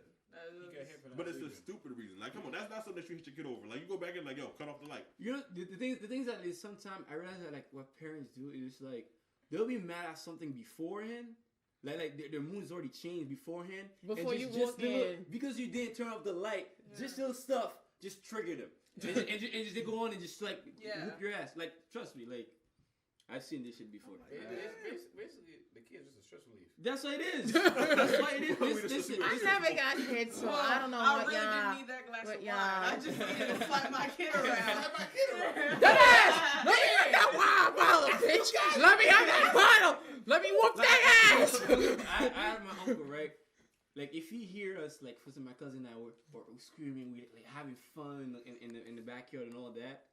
You got hit for that But it's a reason. stupid reason. Like, come on, that's not something that you hit your kid over. Like, you go back and like, yo, cut off the light. You know the things that is sometimes I realize that like what parents do is like they'll be mad at something beforehand. Like their mood's already changed beforehand. Before and you just walk in. because you didn't turn off the light, just little stuff just triggered them. and just they go on and just like whoop your ass. Like trust me, like I've seen this shit before. Basically, the kid's just a stress relief. That's what it is. That's why it is. Listen, I never got hit, so I don't know I what really y'all. didn't need that glass what of y'all- wine. I just needed to slap my kid around. That ass! Let me get that wine bottle, bitch! Let me have that bottle! Let me whoop that ass! I have my uncle, right? Like if he hear us, like for example, my cousin and I were screaming, we like having fun in the backyard and all that,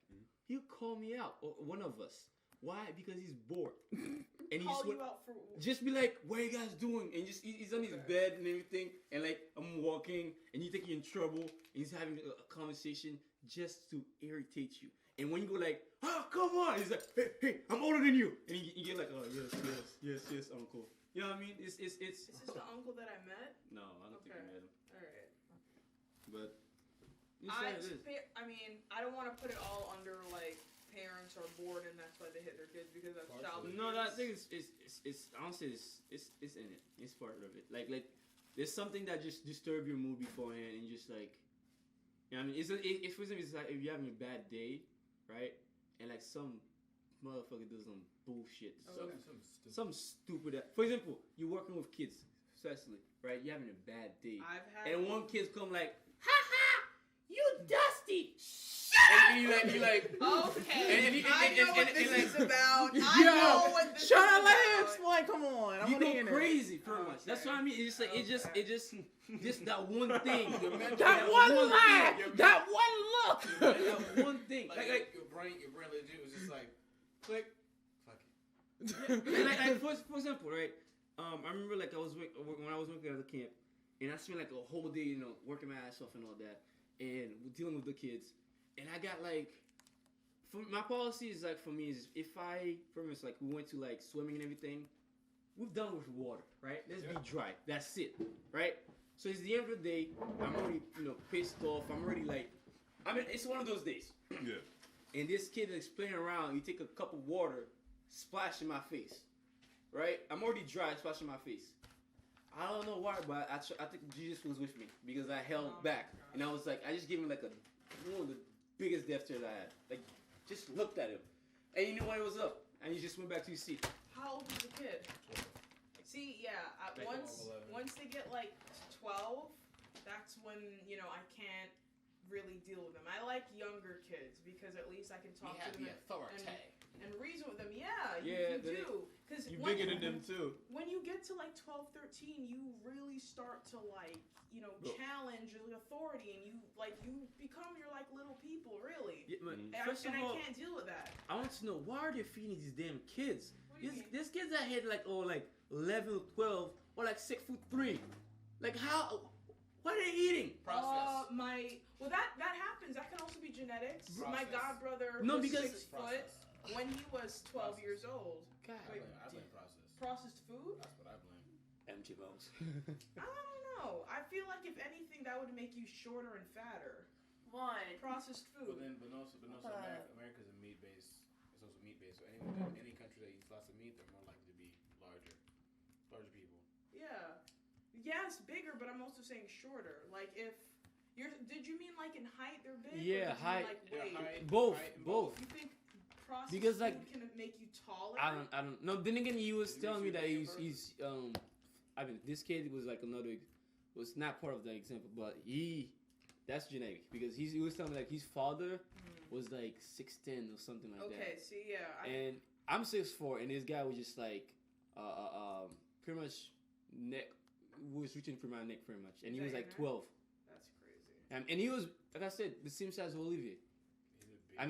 he'll call me out, or one of us. Why? Because he's bored, and he Call just you out for just be like, "What are you guys doing?" And he's on his bed and everything, and like I'm walking, and you think you're in trouble, and he's having a conversation just to irritate you. And when you go like, "Oh, come on," he's like, "Hey, I'm older than you," and you get like, "Oh, yes, uncle." You know what I mean? It's. Is this the uncle that I met? No, I don't think Okay. I met him. Alright. But You said it is. I mean, I don't want to put it all under like parents are bored and that's why they hit their kids because that's child abuse. No, that thing is honestly it's in it. It's part of it. Like there's something that just disturb your mood beforehand and just like, you know what I mean? If for example, it's like if you're having a bad day, right? And like some motherfucker does some bullshit, some stupid. For example, you're working with kids, especially, right? You're having a bad day, and one kid's come like, ha ha, you dusty. And you like, okay. I know what this is about. I Yo, know what this is Sean, about. let him explain. Come on, I'm you gonna go hear crazy, pretty much. Okay. That's what I mean. It's just like it just that one thing, that one lie, that one look. that one thing. Like your brain legit was just like, click, fuck it. like for example, right? I remember like when I was working at the camp, and I spent like a whole day, working my ass off and all that, and dealing with the kids, and I got like. My policy is like for me is if for instance, like we went to like swimming and everything, we've done with water, right? Let's be dry. That's it, right? So it's the end of the day. I'm already pissed off. I'm already like, it's one of those days. Yeah. And this kid is playing around. You take a cup of water, splash in my face, right? I'm already dry, splash in my face. I don't know why, but I think Jesus was with me because I held back, and I was like, I just gave him like one of the biggest death stares I had, like. Just looked at him, and you knew what was up, and you just went back to your seat. How old is the kid? See, yeah, once they get like 12, that's when I can't really deal with them. I like younger kids because at least I can talk to them and reason with them. Yeah, you do. Because You bigger than them too. When you get to like 12, 13, you really start to like challenge your authority, and you become your like little people, really. Yeah, man, And first of I all, can't deal with that. I want to know why are they feeding these damn kids? What do you mean? These kids that had like 11 or 12 or like 6'3". Like how? What are they eating? Process. Well that happens. That can also be genetics. Process. My god brother No, was because 6 foot when he was 12 years old. God, I blame process. Processed food? That's what I blame. empty bones. I don't know. I feel like if anything, that would make you shorter and fatter. Why? Processed food. But also America's a meat based. It's also meat based. So any country that eats lots of meat, they're more likely to be larger people. Yeah. Yes, bigger, but I'm also saying shorter. Like if did you mean like in height they're big? Yeah, or did you height. mean like weight? Both. You think processed Because, like, food can make you taller? I don't know. Then again, he was Did you telling me see that the he's this kid was like was not part of the example, but that's genetic because he was telling me like his father was like 6'10" or something like that. Okay, see, yeah. And I'm 6'4", and this guy was just like pretty much was reaching for my neck pretty much, and he was like 12. That's crazy. And he was, like I said, the same size as Olivier.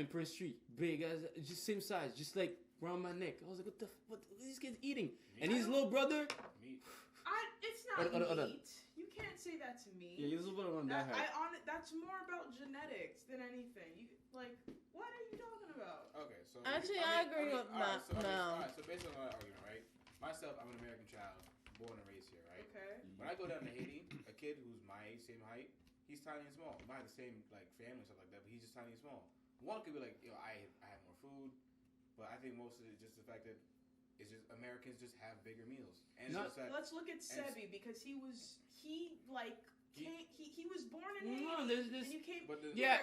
Prince Street, big as just same size, just like around my neck. I was like, what are these kids eating? And his little brother. Meat. It's not Hold on. meat. You can't say that to me. Yeah, his little brother on that height. That's more about genetics than anything. What are you talking about? Okay, so Actually, I agree with that. Alright, so based on that argument, right? Myself, I'm an American child, born and raised here, right? Okay. When I go down to Haiti, a kid who's my age, same height, he's tiny and small. We might have the same like family and stuff like that, but he's just tiny and small. One could be like, I have more food, but I think most of it is just the fact that it's just Americans just have bigger meals. And it's just that, Let's look at Sebi because he was born in Haiti. No, there's and you came. but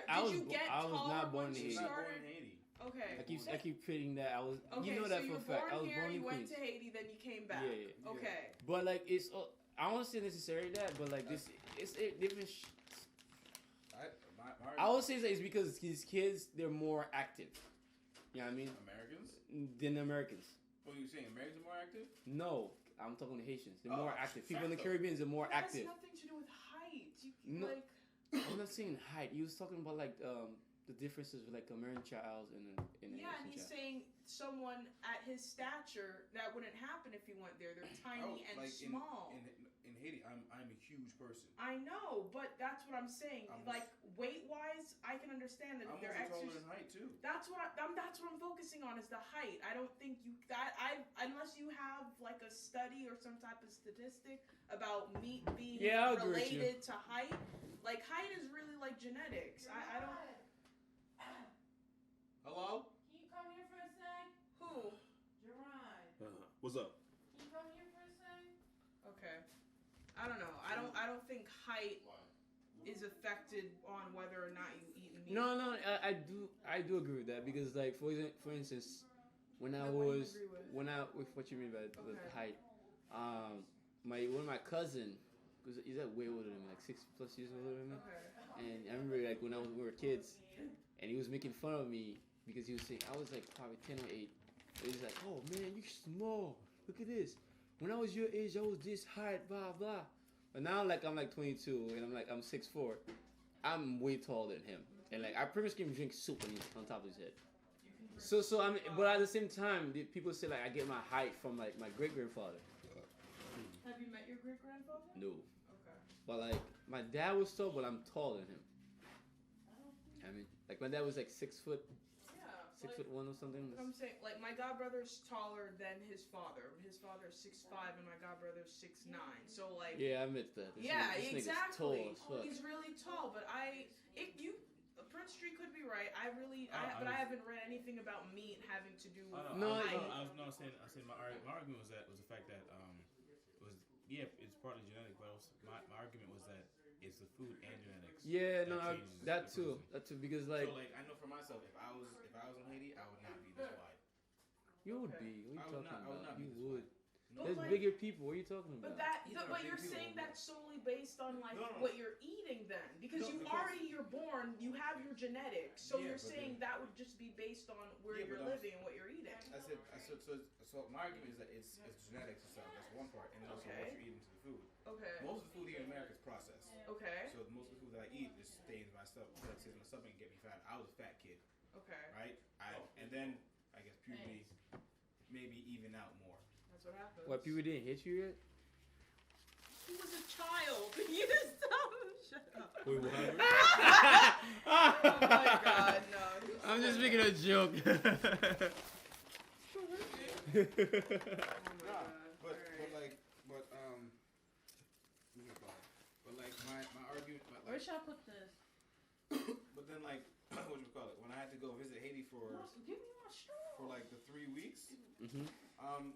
I was taller not born in once you Haiti. not born started? in Haiti. Okay. I keep feeling that I was. Okay, You know so that you for a were fact. born I was here, born in you went Queens. to Haiti, then you came back. Yeah. Okay. But like it's, I won't say necessarily that, but like this, it's different. I would say that it's because his kids they're more active. You know what I mean? Americans? Than Americans. What are you saying? Americans are more active? No, I'm talking to Haitians. They're more active. People in the facto. Caribbean are more That active. has nothing to do with height. No. I'm not saying height. He was talking about like the differences with like American child and Yeah, and Haitian he's child. saying someone at his stature, that wouldn't happen if he went there. They're tiny and like small. In Haiti, I'm a huge person. I know, but that's what I'm saying. I'm Like weight wise, I can understand that I'm if they're also taller exercising. in height too. That's what that's what I'm focusing on is the height. I don't think you that I unless you have like a study or some type of statistic about meat being Yeah, I'll agree with you. related to height. Like height is really like genetics. I don't. Hello? Can you come here for a sec? Who? Gerard. What's up? Can you come here for a sec? Okay. I don't know. I don't think height is affected on whether or not you eat meat. No, I do agree with that because, like, for instance, when I Like, what do you was agree with? with what you mean by the Okay. height, one of my cousin, because he's like way older than me, like 6+ years older than me, Okay. and I remember like when we were kids, and he was making fun of me because he was saying I was like probably 10 or 8. And he's like, "Oh man, you small. Look at this. When I was your age, I was this height, blah blah." But now like I'm like 22 and I'm 6'4". I'm way taller than him, and like I pretty much can drink soup on top of his head. So I mean, but at the same time, people say like I get my height from like my great grandfather. Have you met your great grandfather? No, Okay. but like my dad was tall, but I'm taller than him. I mean, like my dad was like 6 foot, Yeah. 6'1" or something. Like I'm saying, like my godbrother's taller than his father. His father's 6'5" and my godbrother's 6'9". So like. Yeah, I admit that. This nigga's tall exactly. as fuck. He's really tall, but Prince Street could be right. I haven't read anything about meat having to do with height. I was saying my argument was the fact that it's partly genetic, but also my argument was that it's the food and genetics. Yeah, no, changes that the too. person. That too, because like So like I know for myself, if I was in Haiti, I would not be this wide. you would Okay. be. What are I you would talking not- I would about? not be You this would. But There's like- bigger people. What are you talking about? But you're big saying people. that's solely based on like No. what you're eating then, because No, you because- already you're born, you have your genetics, so Yeah, you're but saying that would just be based on where Yeah, you're but I'm- living and what you're eating. So my argument is that it's genetics itself. That's one part, and then also Okay. what you're eating to the food. Okay. Most of the food here in America is processed. Okay. So most of the food that I eat just stays in my stomach, stays in my stomach and get me fat. I was a fat kid, Okay. right? And then I guess puberty maybe even out more. That's what happens. What, people didn't hit you yet? He was a child. You just tell him shut up. Wait, what happened? Oh my god, no. I'm just making a joke. Oh my god. But Alright. my argument, Where should I put this? but then like what you call it? When I had to go visit Haiti for Give me my straw. like the 3 weeks, Mhm.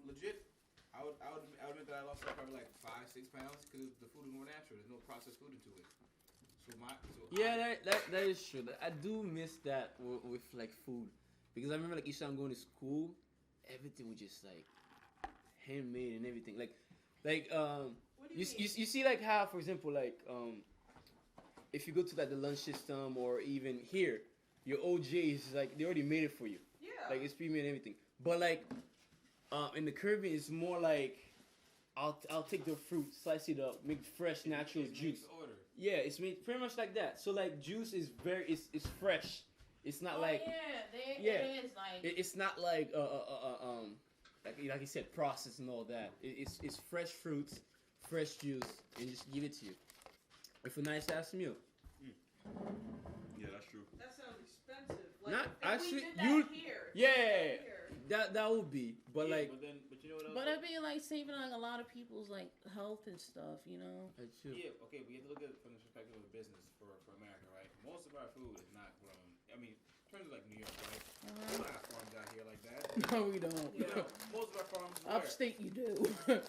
legit, I would admit that I lost probably like 5-6 pounds because the food is more natural. There's no processed food into it. Yeah, that is true. I do miss that with like food, because I remember like each time I'm going to school, everything was just like handmade and everything. Like What do you mean? you see like how, for example, like if you go to like the lunch system or even here, your OJ's like they already made it for you. Yeah. Like it's pre-made and everything. But like in the Caribbean, it's more like I'll take the fruit, slice it up, make fresh natural juice. Order. Yeah, it's made pretty much like that. So like juice is it's fresh. It's not Oh, like yeah, yeah. it is like. it's not like like you said, processed and all that. It's fresh fruits, fresh juice, and just give it to you with a nice ass meal. Yeah, that's true. That sounds expensive. Like, Not if actually. we did that You here. yeah. Here. That would be, but like but you know what else? But it'd be like saving like a lot of people's like health and stuff, you know. I too. Yeah, okay, we have to look at it from the perspective of business for America, right? Most of our food is not grown. I mean, in terms of like New York, right? We don't have farms out here like that. No, we don't. You know, most of our farms is where? Upstate, you do.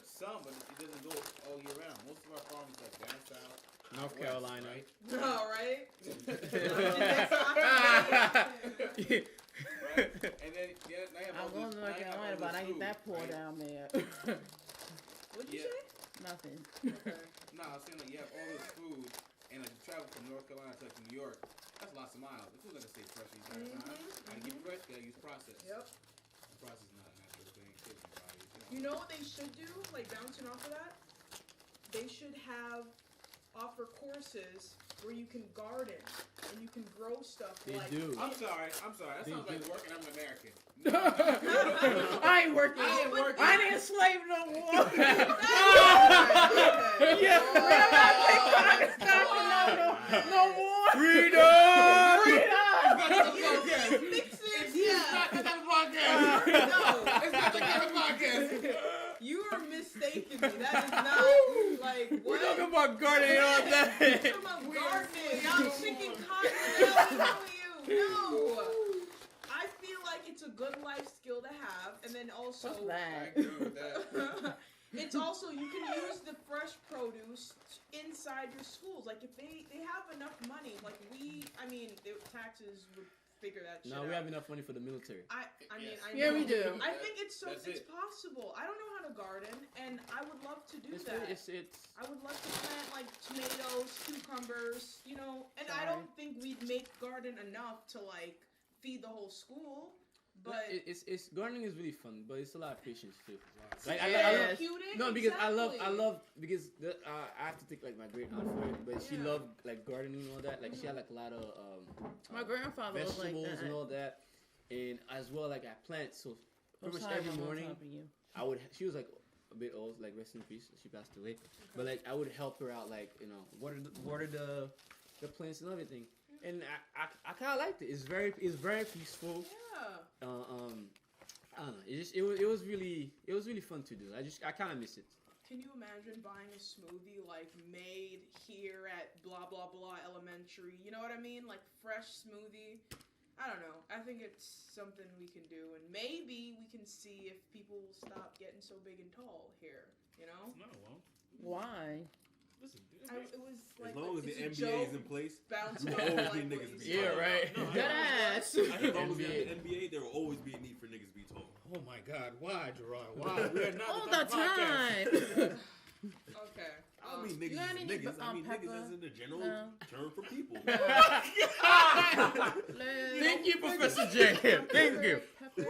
Some, but it doesn't go all year round. Most of our farms is like down south, North west, Carolina. right? No, right? Right? And then now you have I'm all going this- to now North you have Carolina, all but this I ain't food, that poor right? down there. What'd you Yeah. say? Nothing. Okay. No, I was saying like you have all this food, and like you travel from North Carolina to like New York. That's lots of miles. The food's not gonna stay fresh the entire time. Gotta keep it fresh. Gotta use process. Yep. Process is not a natural thing. It kills your body. You know what they should do? Like bouncing off of that? They should offer courses where you can garden and you can grow stuff. They like do. I'm sorry. That They sounds like do. work, and I'm an American. working. I ain't working. I ain't a slave no more. Okay. Yeah. I'm not taking no more. Freedom! Fixes, It's not the kind of podcast. No. It's not the kind of podcast. You are mistaken me. That is not like what? We're talking about gardening all day. We're talking about gardening. I'm picking cotton. I'm telling you. No. I feel like it's a good life skill to have, and then also What's that? I agree with that. it's also you can use the fresh produce inside your schools. Like if they have enough money, like the taxes would figure that shit No, out. we have enough money for the military. I mean, Yes. I Yeah, know. we do. I think it's That's it's it. possible. I don't know how to garden, and I would love to do that. It's I would love to plant like tomatoes, cucumbers, and I don't think we'd make garden enough to like feed the whole school. But it's gardening is really fun, but it's a lot of patience too. Like yeah, I love, therapeutic, no, because I exactly. love because I have to take like my great aunt for it, but she Yeah. loved like gardening and all that. Like she had like a lot of My grandfather was like vegetables that. and all that, and as well like I plant. So pretty Most much high every I'm on morning top of you. I would. She was like a bit old, like rest in peace. She passed away, but like I would help her out, like water the plants and everything. And I kind of liked it. It's very peaceful. yeah. I don't know. It was really fun to do. I kind of miss it. Can you imagine buying a smoothie like made here at blah blah blah elementary? You know what I mean? Like fresh smoothie. I don't know. I think it's something we can do, and maybe we can see if people will stop getting so big and tall here. You know? No, it won't. Why? Listen, It was like As long as the it's a NBA is joke in place, bouncing there off will like always be what niggas you be said. Yeah, right. No, Dead ass. as long as we have NBA. the NBA, there will always be a need for niggas to be tall. Oh my God! Why, Gerard? Why? We are not All the the podcast. time. Okay. I don't mean You niggas got as any niggas. I mean pepper? niggas as in the general No. term for people. Thank you, Professor J. Thank you. Pepper.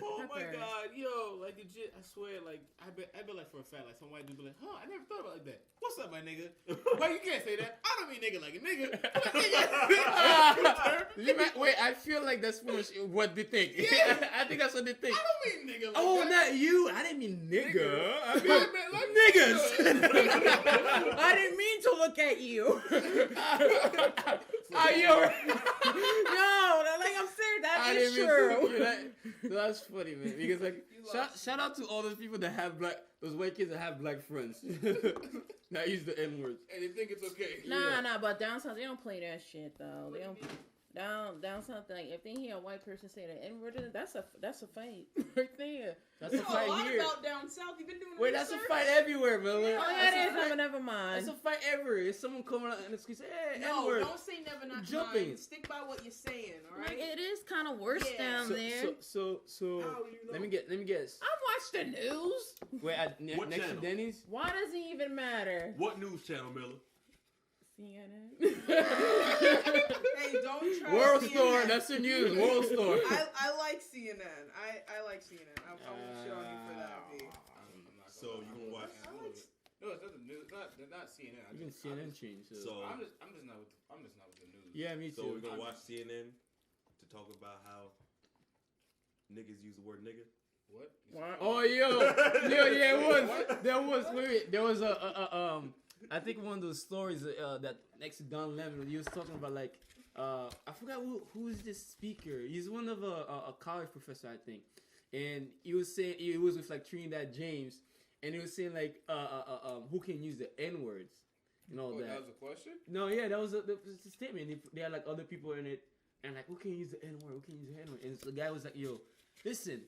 Oh my Pepper. God, yo, like legit, I swear, like I bet like for a fact, like some white dude be like, huh, I never thought about it like that. What's up, my nigga? Why you can't say that? I don't mean nigga like a nigga. Wait, I feel like that's pretty much what they think. Yeah. I think that's what they think. I don't mean nigga like Oh, that. not you. I didn't mean nigga. I I mean meant like niggas. I didn't mean to look at you. Are you? No, like I'm serious. I That is didn't true. mean to- that's funny, man. Because like, You lost. shout out to all those people that have those white kids that have black friends. That use the N word. and they think it's okay. Nah, but down south they don't play that shit though. They don't. Down south, like if they hear a white person say the N word, that's a fight right there. That's You a know a fight lot here. about down south. You've been doing Wait, that's a research? fight everywhere, Miller. Oh yeah, That's it a is. fight- No, never mind. That's a fight everywhere. If someone coming out and it's say, hey, No, N word. don't say never not Jumping. mind. Stick by what you're saying, all Like, right? it is kind of worse Yeah. down there. So How do you know? let me guess. I watch the news. Wait, What next to channel? Denny's. Why does it even matter? What news channel, Miller? CNN. Hey, don't try World CNN. Store. That's the news. World Store. I like CNN. I like CNN. I won't shit on you for that, V. So you gonna watch? No, it's not the news. They're not CNN. Even CNN changed. So I'm just not with the news. Yeah, me too. so we're gonna watch CNN to talk about how niggas use the word nigga. What? Oh, yeah, it was. There was I think one of those stories that next to Don Lemon, he was talking about like, I forgot who is this speaker. He's one of a college professor, I think, and he was saying he was with like Trinidad James, and he was saying like, who can use the N words, and all Oh, that. that was a question? No, yeah, that was a statement. They had like other people in it, and like, who can use the N word? Who can use the N word? And the guy was like, yo, listen,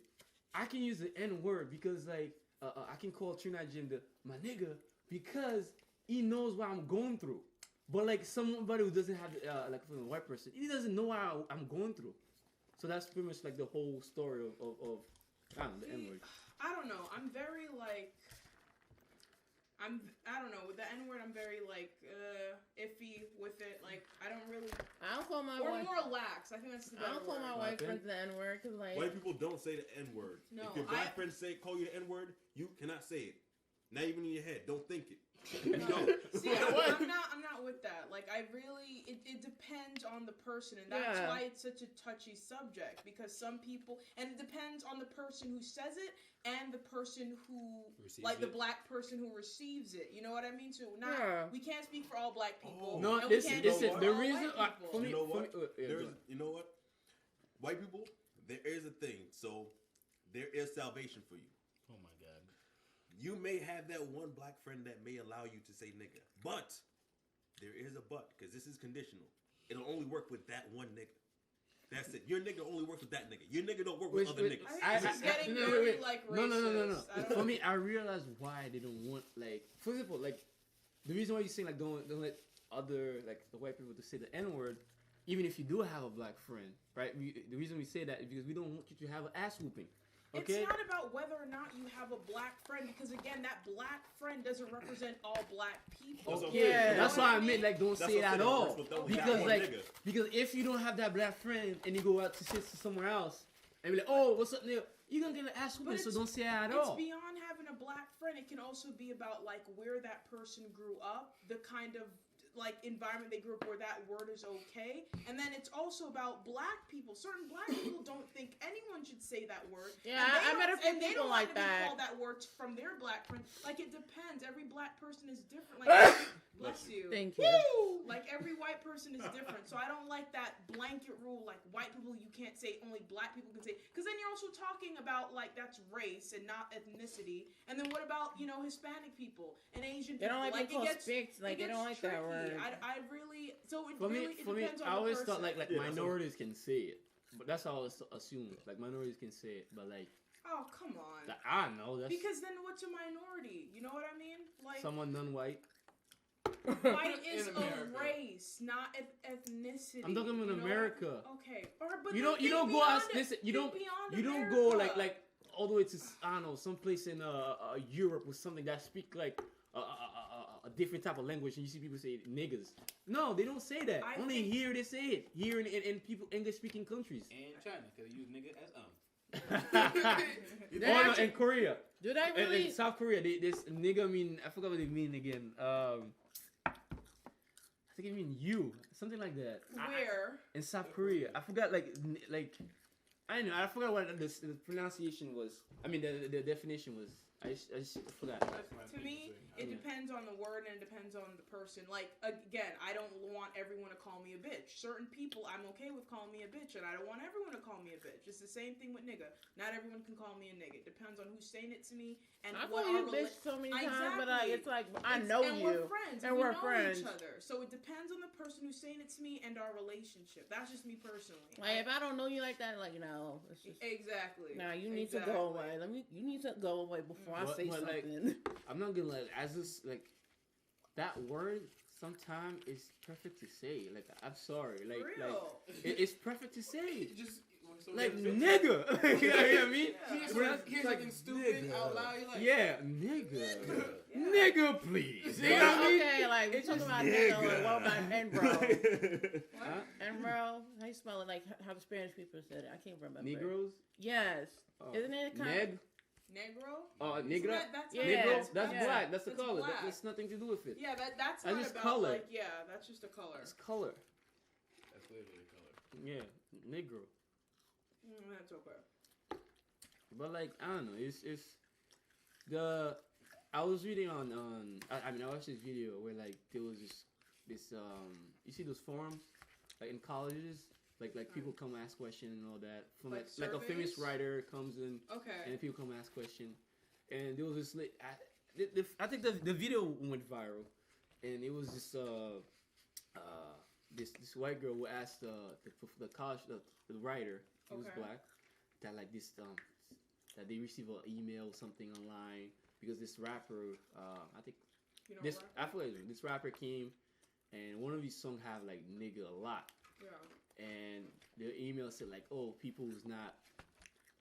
I can use the N word because like I can call Trinidad Jim my nigga because he knows what I'm going through. But like somebody who doesn't have like a white person, he doesn't know what I'm going through. So that's pretty much like the whole story of I don't know, the N word. I don't know. I'm very like. I don't know, with the N word I'm very like iffy with it. Like I don't really I don't call my or wife. more lax. I think that's the I better don't call word. my wife Okay. friends the N word because like White people don't say the N word. No, if your black friends call you the N word, you cannot say it. Not even in your head. Don't think it. See, I'm not with that. Like, I really, it depends on the person, and that's why it's such a touchy subject, because some people, and it depends on the person who says it and the person who, the black person who receives it. You know what I mean? So we can't speak for all black people. No, and listen, we can't speak for the all reason, white people. You know what? You know what? White people, there is a thing. So there is salvation for you. Oh my God. You may have that one black friend that may allow you to say nigga, but there is a but, because this is conditional. It'll only work with that one nigga. That's it. Your nigga only works with that nigga. Your nigga don't work with other niggas. I think it's getting very, like, racist. No. For me, I realize why they don't want, like, for example, like, the reason why you saying, like, don't let other, like, the white people to say the N-word, even if you do have a black friend, right? The reason we say that is because we don't want you to have an ass whooping. Okay? It's not about whether or not you have a black friend, because again, that black friend doesn't represent all black people. Okay, that's why I meant, like, don't say it at all. Because Because if you don't have that black friend and you go out to sit somewhere else and be like, oh, what's up, Neil? You're gonna get an ass whooping, so don't say it at all. It's beyond having a black friend. It can also be about, like, where that person grew up, the kind of, like, environment they grew up where that word is okay. And then it's also about black people. Certain black people don't think anyone should say that word. Yeah, I met a few people like that. Call that word from their black friend. Like, it depends. Every black person is different. Like, bless you. Thank you. Woo! Like, every white person is different. So I don't like that blanket rule. Like, white people, you can't say, only black people can say. Because then you're also talking about, like, that's race and not ethnicity. And then what about, you know, Hispanic people and Asian people? They don't like it people gets, speak. Like, they don't like that word. I really, so it For really, me, it for me, depends on I the always person. thought like minorities can say it, but that's all I assume. Like minorities can say it, but like, oh, come on. I know that's Because then what's a minority? You know what I mean? Like, someone non-white. white is In a America. race, not ethnicity. I'm talking about you know? America. Okay, but You then don't think go as beyond- listen. You think don't beyond go America. like all the way to I don't know some place in Europe with something that speak like a different type of language, and you see people say niggas. No, they don't say that. I Only think- here they say it. Here in people English speaking countries. And China, because they use nigga as Oh no, in Korea. Do they really? In South Korea, this nigga mean I forgot what they mean again. I think it mean you, something like that. Where? In South Korea, I forgot like I know I forgot what the pronunciation was. I mean the definition was. I just forgot. To me, it depends on the word and it depends on the person. Like, again, I don't want everyone to call me a bitch. Certain people, I'm okay with calling me a bitch, and I don't want everyone to call me a bitch. It's the same thing with nigga. Not everyone can call me a nigga. It depends on who's saying it to me and I what call you our bitch so many times, but Exactly. it's like I know and you, we're friends, and we we're know friends. each other. So it depends on the person who's saying it to me and our relationship. That's just me personally. Like if I don't know you like that, like it's just, Exactly. nah, you need to go away. You need to go away before I say But, like, something. I'm not gonna like as this like that word sometimes is perfect to say. Like I'm sorry, like Real. it's perfect to say. just Like nigga, you know what I mean? Here's When I- something, here's like, something stupid out loud. You're like, Yeah, nigga, Yeah. nigga, please. You know what I mean? Okay, like we It's talking just about nigga. nigga, like what about and bro? Huh? And bro, how you spell it? Like how the Spanish people said it. I can't remember. Negroes? Yes. Oh. Isn't it kind Neg? of? Negro? Oh, Isn't negra? That's Yeah. Negro? That's Yeah. black. That's the That's color. black. That's nothing to do with it. Yeah, that's That's not just about color. like that's just a color. It's color. that's literally color. Yeah, negro. That's okay. But like I don't know, it's the I was reading on I mean I watched this video where like there was this you see those forums like in colleges like people come ask questions and all that from Like like a famous surveys? writer comes in Okay. and people come ask questions and there was this I think the video went viral and it was this this white girl who asked the college the writer who was Okay. black that like this that they receive an email something online because this rapper I think You know this what? I forget his name. This rapper came and one of his songs have like nigga a lot Yeah. and the email said like oh people who's not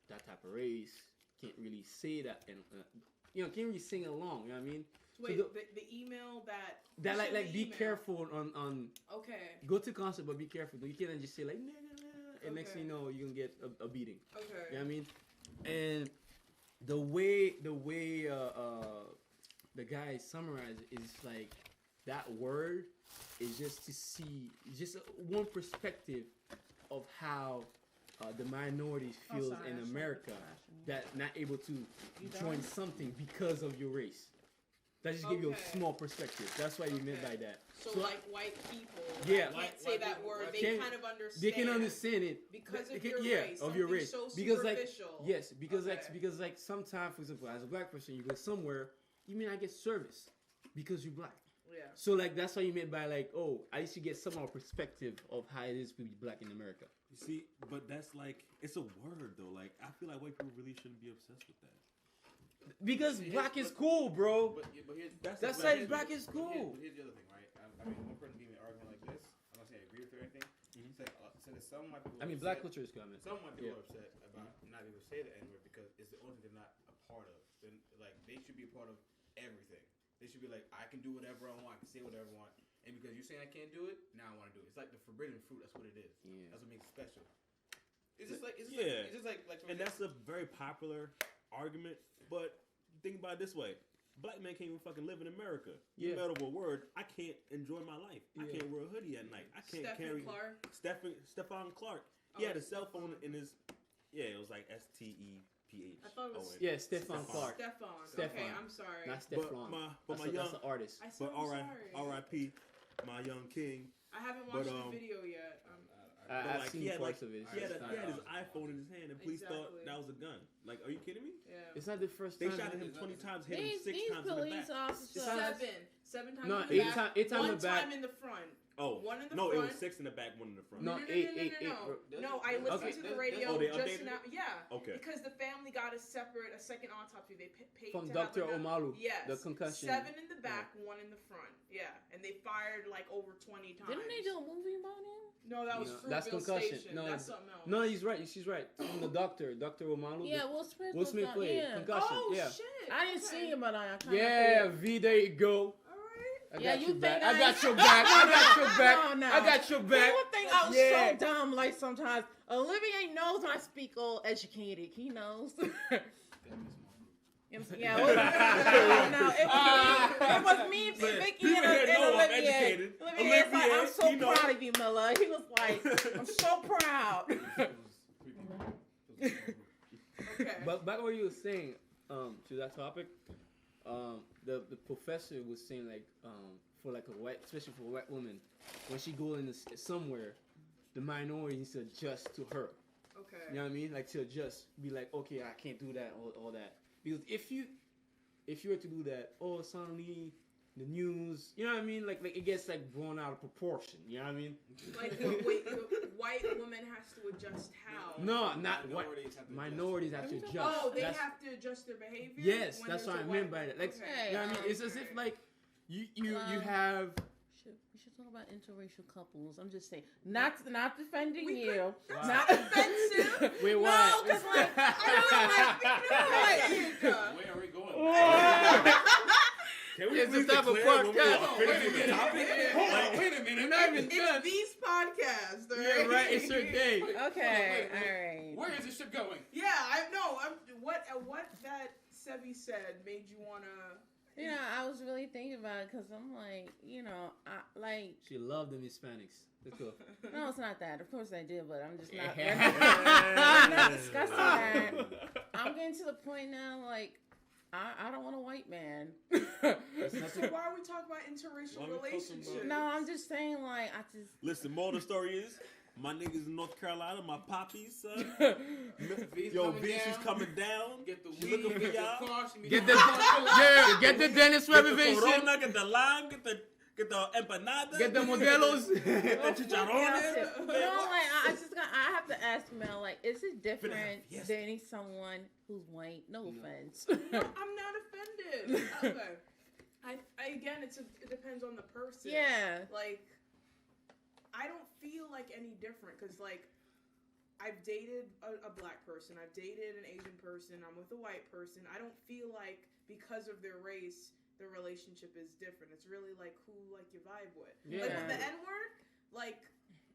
that type of race can't really say that and can't really sing along, you know what I mean? Wait, So the email that that who sent like the be email? careful on Okay. go to concert but be careful. You can't just say like nigga and next Okay. thing you know you're gonna get a beating. Okay. You know what I mean? And the way the guy summarized it is like that word is just to see just one perspective of how the minorities feels sorry, in I showed America the that not able to You join done? something because of your race. That just give you a Okay. small perspective. That's what you meant by that. So, So- like white people, Yeah. that can't White say that people, word. white They people. kind of understand. They can understand it because They of can- your yeah, race. of your something race. So Because like superficial. yes, because Okay. like sometimes, for example, as a black person, you go somewhere, you may not get service because you're black. Yeah. So like that's what you meant by like, oh, I used to get some more perspective of how it is to be black in America. You see, but that's like it's a word though. Like I feel like white people really shouldn't be obsessed with that. Because See, black here's- is cool, bro. But here's That's why why black is cool. But here's the other thing, right? I mean, one person gave me an argument like this. I'm not saying I agree with her or anything. Said that some white people. I mean, are black upset- culture is coming. Some white people Yeah. are upset about not able to say the N word because it's the only thing they're not a part of. Then like they should be a part of everything. They should be like, I can do whatever I want, I can say whatever I want, and because you're saying I can't do it, now I want to do it. It's like the forbidden fruit. That's what it is. Yeah. That's what makes it special. It's just like Yeah. It's just like for And that's example- a very popular argument. But think about it this way: black men can't even fucking live in America. You Yeah. made up a word. I can't enjoy my life. I Yeah. can't wear a hoodie at night. I can't Stephen carry Clark. Stephon Clark. Oh, He had a it's cell phone Stephon. in his. Yeah, it was like STEPH. I thought it was Yeah, Stephon Stephon. Clark, Stefan. Stefan. Okay, I'm sorry. not But Stefan. my That's young, that's an artist. I said but I'm sorry. R.I.P. My young king. I haven't but, watched the video yet. I, But I've like seen he had parts like of it. he had, It's he not- had his iPhone in his hand, and police thought Exactly. that was a gun. Like, are you kidding me? Yeah. It's not the first They time. shot at him 20 times, hit him These 6 times in the police back. officers. Seven times No, in the eight back. time- eight time in One the back. time in the front. Oh, One in the no, front. it was 6 in the back, 1 in the front. No, eight, bro. No, I listened Okay. to the radio Oh, they just updated now. it? Yeah. Okay. Because the family got a second autopsy. They paid From to Dr. have another- Omalu. Yes. The concussion. 7 in the back, 1 in the front. Yeah, and they fired like over 20 times. Didn't they do a movie about him? No, that was No, Fruitville that's concussion. Station. No, That's something else. No, he's right. She's right. From the doctor, Dr. Omalu. Yeah, Will Smith. Will was Smith on- played yeah. concussion. Oh yeah. shit! I didn't Okay. see him, but I kind Yeah, V, there you go. All right. I Yeah, got you your back. think I got your back. I got your back. No. I got your back. People think I was Yeah. so dumb. Like sometimes Olivier knows when I speak old educated. He knows. Yeah, it was me, Vicky, people and here know I'm Olivier. educated. Olivier was like, I'm Olivier, so he know. proud of you, Miller. He was like, I'm so proud. Okay. But back what you were saying, to that topic, the professor was saying like, for like a white, especially for a white woman, when she go in somewhere, the minority needs to adjust to her. Okay. You know what I mean? Like to adjust, be like, okay, I can't do that, all that. Because if you were to do that, oh, suddenly the news, you know what I mean? Like it gets like blown out of proportion. You know what I mean? Like, wait, the white woman has to adjust how? No, not white. Minorities have to Minorities have adjust. to adjust. Oh, they That's- have to adjust their behavior. Yes, when that's there's what I a meant white- by that. Like, okay. you know what I mean? It's as if like you have. We should talk about interracial couples. I'm just saying, not defending We you, could- not offensive. Wait, No, why? because like Where are we going? Can we It's please the type of declare when we podcast. are finishing the topic? Hold Like, on, wait a minute. I'm not even done. It's these podcasts, all Yeah, right. It's your day. okay, all right. Where is this ship going? Yeah, I know. What that Sebi said made you wanna. You know, I was really thinking about it because I'm like, you know, She loved them Hispanics. Let's go. no, it's not that. Of course I do, but I'm just not. Yeah. I'm not discussing that. I'm getting to the point now, like, I don't want a white man. So why are we talking about interracial Why we talking relationships? about- No, I'm just saying, like, I just. Listen, more of the story is my niggas in North Carolina, my poppies, son. V's Yo, coming bitch, she's down. coming down. Get the She weed, looking for get the y'all. car, she Get be- get the dentist Get the reservation. corona, get the lime, get the empanada. Get the modelos. Get the chicharrones. No, like, I have to ask Mel, like, is it different Yes. dating someone who's white? No offense. No, I'm not offended. Okay. Again, it depends on the person. Yeah. Like, I don't feel like any different because, like, I've dated a black person, I've dated an Asian person, I'm with a white person. I don't feel like because of their race, the relationship is different. It's really like who like you vibe with. Like with the N word, like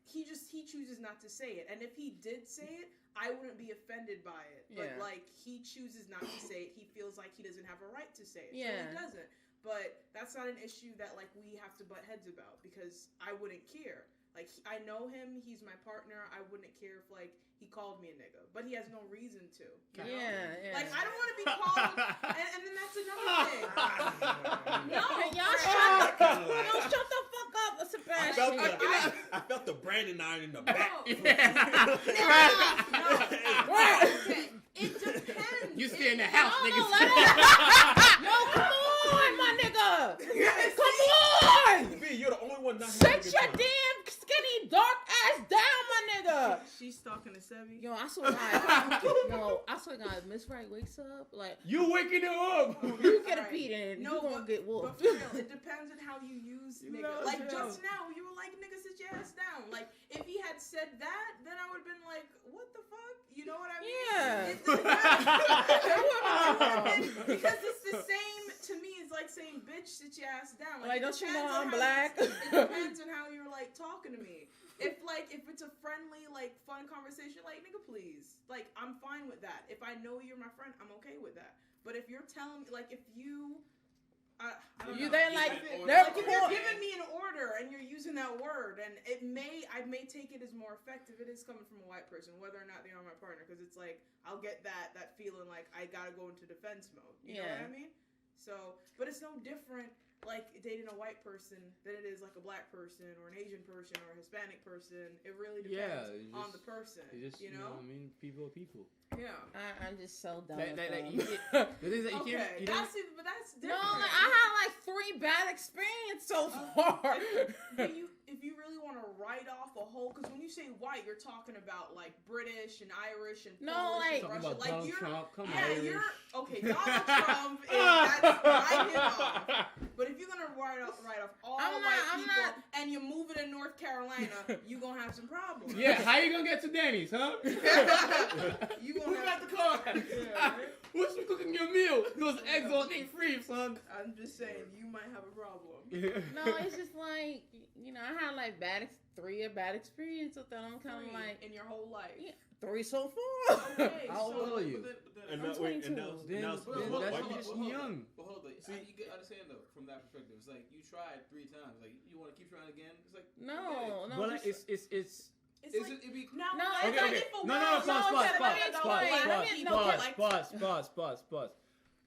he chooses not to say it, and if he did say it, I wouldn't be offended by it. But Yeah. like he chooses not to say it, he feels like he doesn't have a right to say it, so Yeah. he doesn't. but that's not an issue that like we have to butt heads about because I wouldn't care. Like I know him, he's my partner. I wouldn't care if like he called me a nigga, but he has no reason to. You know? Yeah. Like I don't want to be called, and then that's another thing. No, Y'all shut the fuck up, Sebastian. I felt the branding iron in the back. No. Okay. It depends. You stay in the house, niggas. No, come on, my nigga. Come on. B, you're the only one not Sit having a good your time. damn skinny dark ass down, my nigga. She's talking to Sevi. Yo, I swear to God, Miss Wright wakes up like You waking her up. you get a Alright. beating. No, you gonna get But whooped. for real, it depends on how you use You nigga. know, Like yeah. just now, you were like, nigga, sit your ass down. Like if he had said that, then I would have been like, what the fuck? You know what I mean? Yeah. Because it's the same to me. It's like saying, bitch, sit your ass down. Like, it don't you know depends on I'm how black? It depends on how you're like talking to me. If it's a friendly, like fun conversation, like nigga, please, like I'm fine with that. If I know you're my friend, I'm okay with that. But if you're telling me, like, if you, I don't You know. then like Like if they're you're giving me an order and you're using that word, and I may take it as more effective. It is coming from a white person, whether or not they are my partner, because it's like I'll get that feeling like I gotta go into defense mode. You know what I mean? So, but it's no different like dating a white person than it is like a black person or an Asian person or a Hispanic person. It really depends on the person. You know what I mean? People are people. Yeah. I'm just so done. Like, with them. you get, the things that you Okay, can't. You don't, but that's No, different. like I had like 3 bad experiences so far. But if you really want to write off a whole, because when you say white, you're talking about like British and Irish and No, Polish like- and talking Russian. about Like Donald you're, Trump. Come yeah, on. you're okay. Donald Trump is that's write him off. But if you're gonna write off all white people and you're moving to North Carolina, you gonna have some problems. Yeah, how you gonna get to Danny's, huh? You Who gonna got have the car? What's you cooking your meal? Those eggs on ain't free, son. I'm just saying, you might have a problem. No, it's just like I had like 3 bad experiences with them. I'm kind of like in your whole life. Yeah. 3 so far. Okay, How so old are you? And I'm now, wait, and 22. now, Then- now, then what, that's white just people- young. But hold on, you get understand though from that perspective. It's like you tried 3 times. Like you want to keep trying again. It's like No. But like, just- it's It's Is like, it be now, No, it's okay, like okay. if a No, world- pause.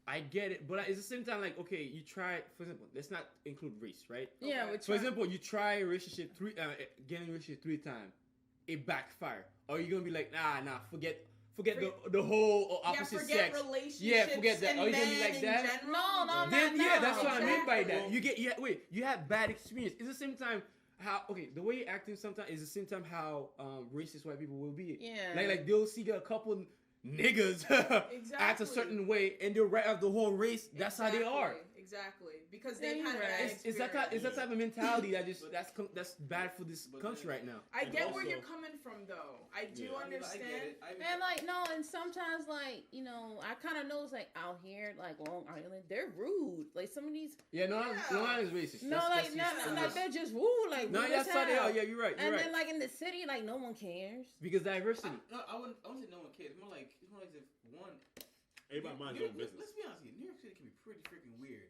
I get it, but at the same time, like, okay, you try. For example, let's not include race, right? Yeah, Okay. which For example, you try a relationship getting a relationship 3 times, it backfire. Or you gonna be like, nah, forget the whole opposite forget sex. relationships. Yeah, forget that. And Are you gonna be men like in that? general. No, Then no, yeah, that's what I mean by Exactly. that. You had bad experience. It's the same time how the way you're acting sometimes is the same time how racist white people will be. Yeah. Like they'll see a couple niggas act a certain way and they'll write off the whole race. That's how they are. Exactly. Because Yeah, they've you're had right. that It's that experience. type of mentality that's bad for this country right now. I And get where also- you're coming from, though. I do Yeah. understand. And like no, and sometimes like I kind of notice like out here like Long Island, they're rude. Like some of these, Yeah, no, Yeah. one is racist. no, That's like just- like they're just rude. Like no, rude that's as how they hell. are. Yeah, you're right. You're And right. then like in the city, like no one cares. Because diversity. I wouldn't say no one cares. It's more like if one. Everybody minds New their own York- business. Let's be honest here. New York City can be pretty freaking weird,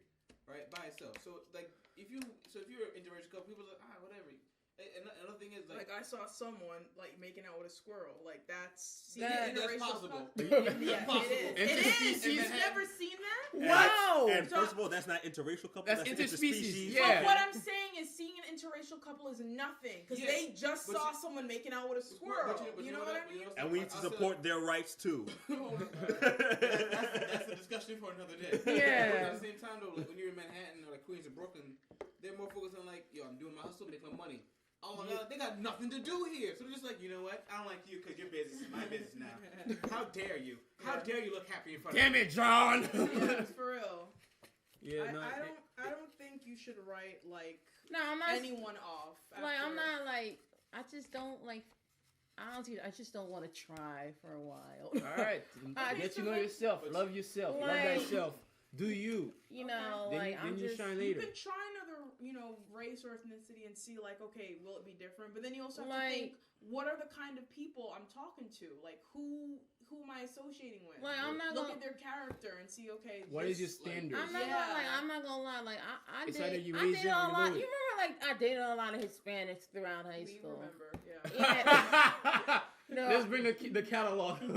right? By itself. So like if you're an interracial couple, people are like whatever. And another thing is Like I saw someone like making out with a squirrel. Like that's that's interracial possible. Yeah, Possible. it is. Interspecies. You've never seen that? Wow. And first of all, that's not interracial couple. That's That's interspecies. interspecies. Yeah. But what I'm saying is seeing an interracial couple is nothing because Yeah, they just but saw you- someone making out with a squirrel. You know what I mean? And we need to support their rights too. That's a discussion for another day. Yeah. At the same time, though, like when you're in Manhattan or like Queens or Brooklyn, they're more focused on like, yo, I'm doing my hustle, making my money. Oh my God, they got nothing to do here. So they're just like, you know what? I don't like you because your business is my business now. How dare you? How dare you look happy in front Damn of me? it, John. Yeah, for real. Yeah, no. I don't think you should write like No, I'm not. anyone off. Like I'm after- not like. I just don't like. I just don't want to try for a while. All right, get to know yourself, love yourself, love Like- thyself. Do you? You know, Then like you, I'm then you just. shine You later. can try another, race or ethnicity and see like, okay, will it be different? But then you also have to Like- think, what are the kind of people I'm talking to? Like, who am I associating with? Like, I'm not Look gonna. at their character and see, okay, What is your this, standard? I'm not Yeah. gonna like. I'm not gonna lie. Like I It's did. either you I raise dated it a or you lot. lose You it. remember, like I dated a lot of Hispanics throughout high We school. remember, yeah. No. Let's bring the catalog. Bring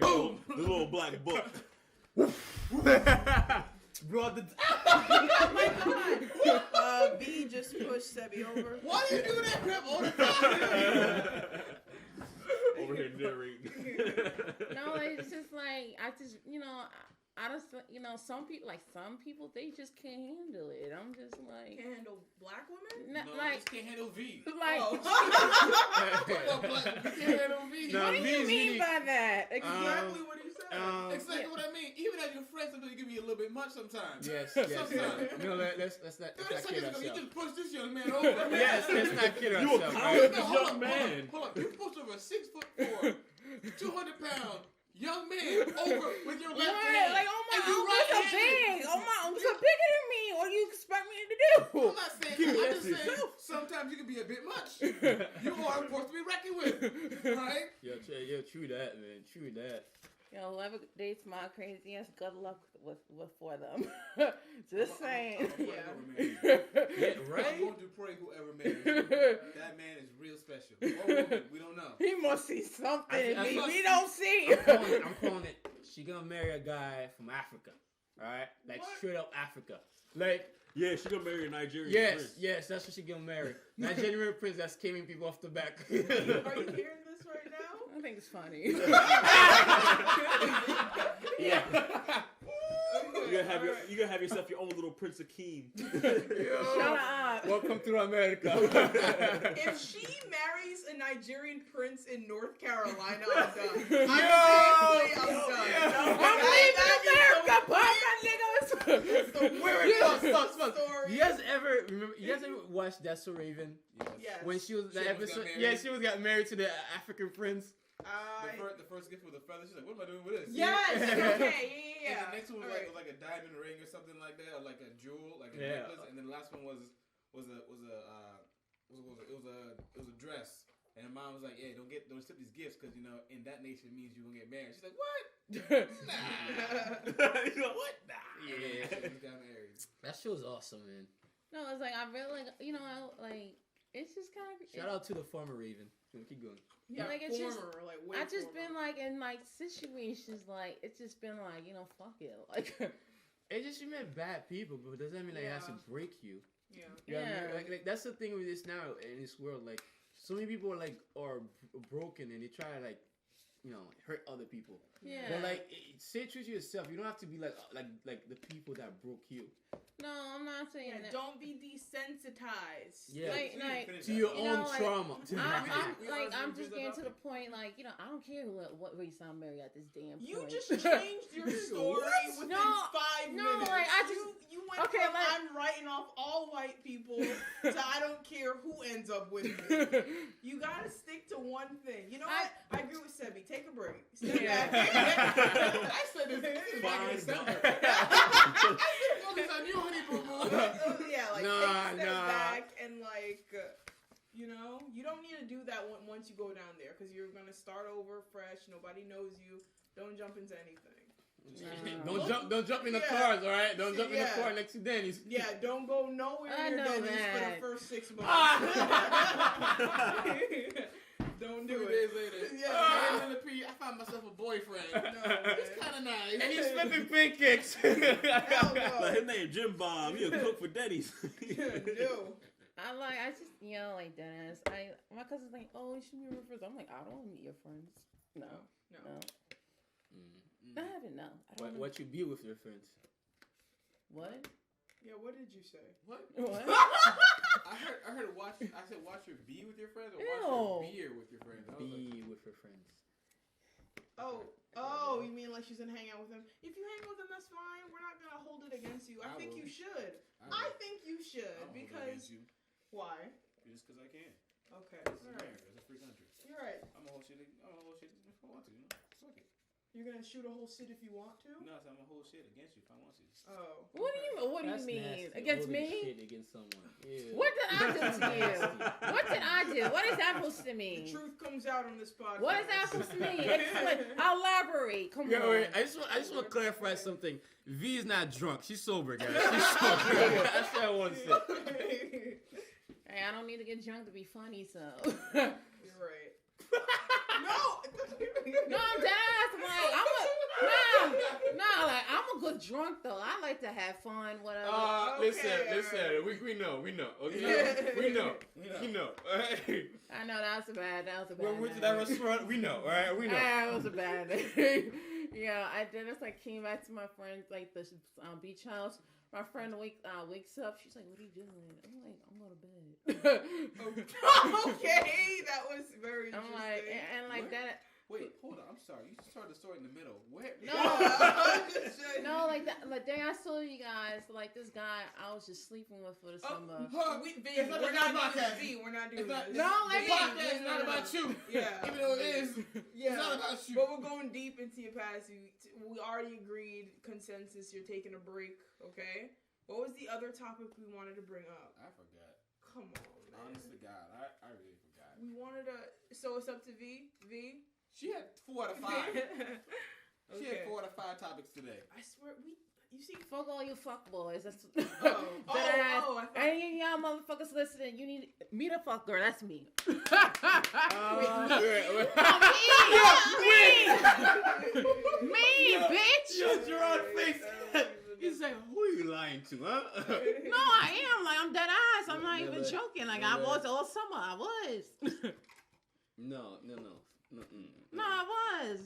the little black book. Brought the. Oh my god! B just pushed Sebi over. Why do you do that crap all the time? Over here narrating. No, it's just like I just I just some people they just can't handle it. I'm just like Can't handle black women? No, like just can't handle V. like Oh. You can't handle me. No, what do you V's mean unique. by that? Exactly what he said. Exactly what I mean. Even as your friends, sometimes you can be a little bit much sometimes. Yes. Sometimes. No, let's not 30 kid seconds ago, you ourselves. just pushed this young man over. Yes, let's not kid You a ourselves. coward, right? this hold young up, man. Hold up. You pushed over a 6'4", 200-pound young man over with your left hand. Like, oh my And you uncles are right-handed. big. Oh my uncles are bigger than me. What do you expect me to do? I'm not saying that. I'm just saying sometimes you can be a bit much. You are forced to be reckoned with, right? Yo, true that, man. True that. Whoever dates my crazy ass, good luck with for them. Just saying. Yeah, I'm right? going to pray whoever marries you. That man is real special. Or woman, we don't know. He must see something in me. must- We don't see. I'm calling it. She gonna marry a guy from Africa. Alright? Like What? straight up Africa. Like, Yeah, she gonna marry a Nigerian prince. yes, that's what she gonna marry. Nigerian prince that's scaring people off the back. Are you hearing this right now? I think it's funny. Yeah. You gonna have yourself your own little Prince Akeem. Shut up. Welcome to America. If she marries a Nigerian prince in North Carolina, I'm done. I'm done. I'm leaving America. Fuck that nigga. Stop. Story. You guys ever watched That's So Raven? Yes. When she was She that almost got episode, married. she was got married to the African prince. The first gift was a feather. She's like, what am I doing with this? Yes. Okay. And Yeah. the next one was Alright. like a diamond ring or something like that, or like a jewel, like a Yeah. necklace. And then the last one was a dress. And her mom was like, "Yeah, don't accept these gifts because in that nation it means you gonna get married." She's like, "What? Nah." You know what? Nah. Yeah, she just got married. That show's awesome, man. No, it's like I really like it's just kind of. Shout out to the former Raven. Keep going. Yeah. Like, it's just- Former, like way I just former. been like in like situations like it's just been like fuck it like It just you met bad people, but it doesn't mean like it has to Yeah. break you. Yeah. You know what I mean? Yeah. Like that's the thing with this now in this world. Like so many people are broken and they try to hurt other people. yeah. But like stay true to yourself. You don't have to be like the people that broke you. No, I'm not saying Yeah, that. don't be desensitized. Yeah. Like To your You own know, like, trauma. I'm just getting to the point, like, I don't care what race I'm married at this damn You point. just changed your story within No, 5 no, minutes. like, I just- you went okay, from like- I'm writing off all white people to I don't care who ends up with me. You gotta stick to one thing. You know what? I agree with Sebi. Take a break. Step Yeah. back. I said this back in December. Fine. I said focus on you, honey boo boo. Yeah, like Nah, take a step nah. back and you don't need to do that once you go down there because you're gonna start over fresh. Nobody knows you. Don't jump into anything. Don't jump in the Yeah. cars, all right? Don't jump in the Yeah. car next to Denny's. Yeah, don't go nowhere I near know Denny's for the that. first 6 months. Don't do 3 it. days later, Yeah. in the P, I found myself a boyfriend. No, It's kind of nice. And he's flipping pancakes. Hell no. Like his name Jim Bob. He a cook for Denny's. No. I just like Dennis. My cousin's like, oh, you should meet your friends. I'm like, I don't want to meet your friends. No. I haven't. No. I don't wanna- What you be with your friends? What? Yeah, what did you say? What? What? I heard watch. I said watch your B with your friends or Ew. watch your beer with your friends. I was like, Be with your friends. Oh, you mean like she's gonna hang out with him? If you hang with him, that's fine. We're not gonna hold it against you. I think will. you should. I I think you should I'll hold it because against you why? just because I can. Okay, This is all right. America. It's a free country. You're right. I'm a whole shit if I want to. Fuck it. You're gonna shoot a whole shit if you want to? No, so I'm gonna hold shit against you if I want to. Oh. What do you mean? Nasty. Against Holding me? shit against someone. Ew. What did I do to you? What did I do? What is that supposed to The mean? truth comes out on this podcast. What is that supposed to mean? Explain. Elaborate. Come Yo, on. wait, I just want to clarify something. V is not drunk. She's sober, guys. She's sober. That's what I want to say. Hey, I don't need to get drunk to be funny, so. You're right. No! No, I'm dead ass. Like, like, I'm a good drunk, though. I like to have fun, whatever. Listen. alright. We know. Okay? We know. I know that was a bad We went to night. that restaurant. We know. All right. We know. That was a bad day. Yeah, I did this. I came back to my friend's, like, the beach house. My friend wakes up. She's like, "What are you doing?" I'm like, "I'm going to bed." Okay, that was very I'm interesting. like, and like What? that. Wait, hold on. I'm sorry. You started the story in the middle. Where? No, like that. Like day I told you guys, like this guy I was just sleeping with for the summer. It's not We're about not doing podcast. this. V, we're not doing It's not- this. No, like V, podcast is not about you. Yeah. Even though it is. Yeah. It's not about you. But we're going deep into your past. We already agreed, consensus, you're taking a break, okay? What was the other topic we wanted to bring up? I forgot. Come on, man. Honest to God, I really forgot. We wanted to... So it's up to V? V? She had 4 out of 5. She Okay. had 4 out of 5 topics today. I swear, you see... Fuck all you fuck boys. That's I thought... any of y'all motherfuckers listening, you need me to fuck girl. That's me. Me, bitch. Yo, Gerard face. He's like, who are you lying to, huh? No, I am. Like, I'm dead ass. I'm not even Never- joking. Like, I was all summer. I was. No. No, I was.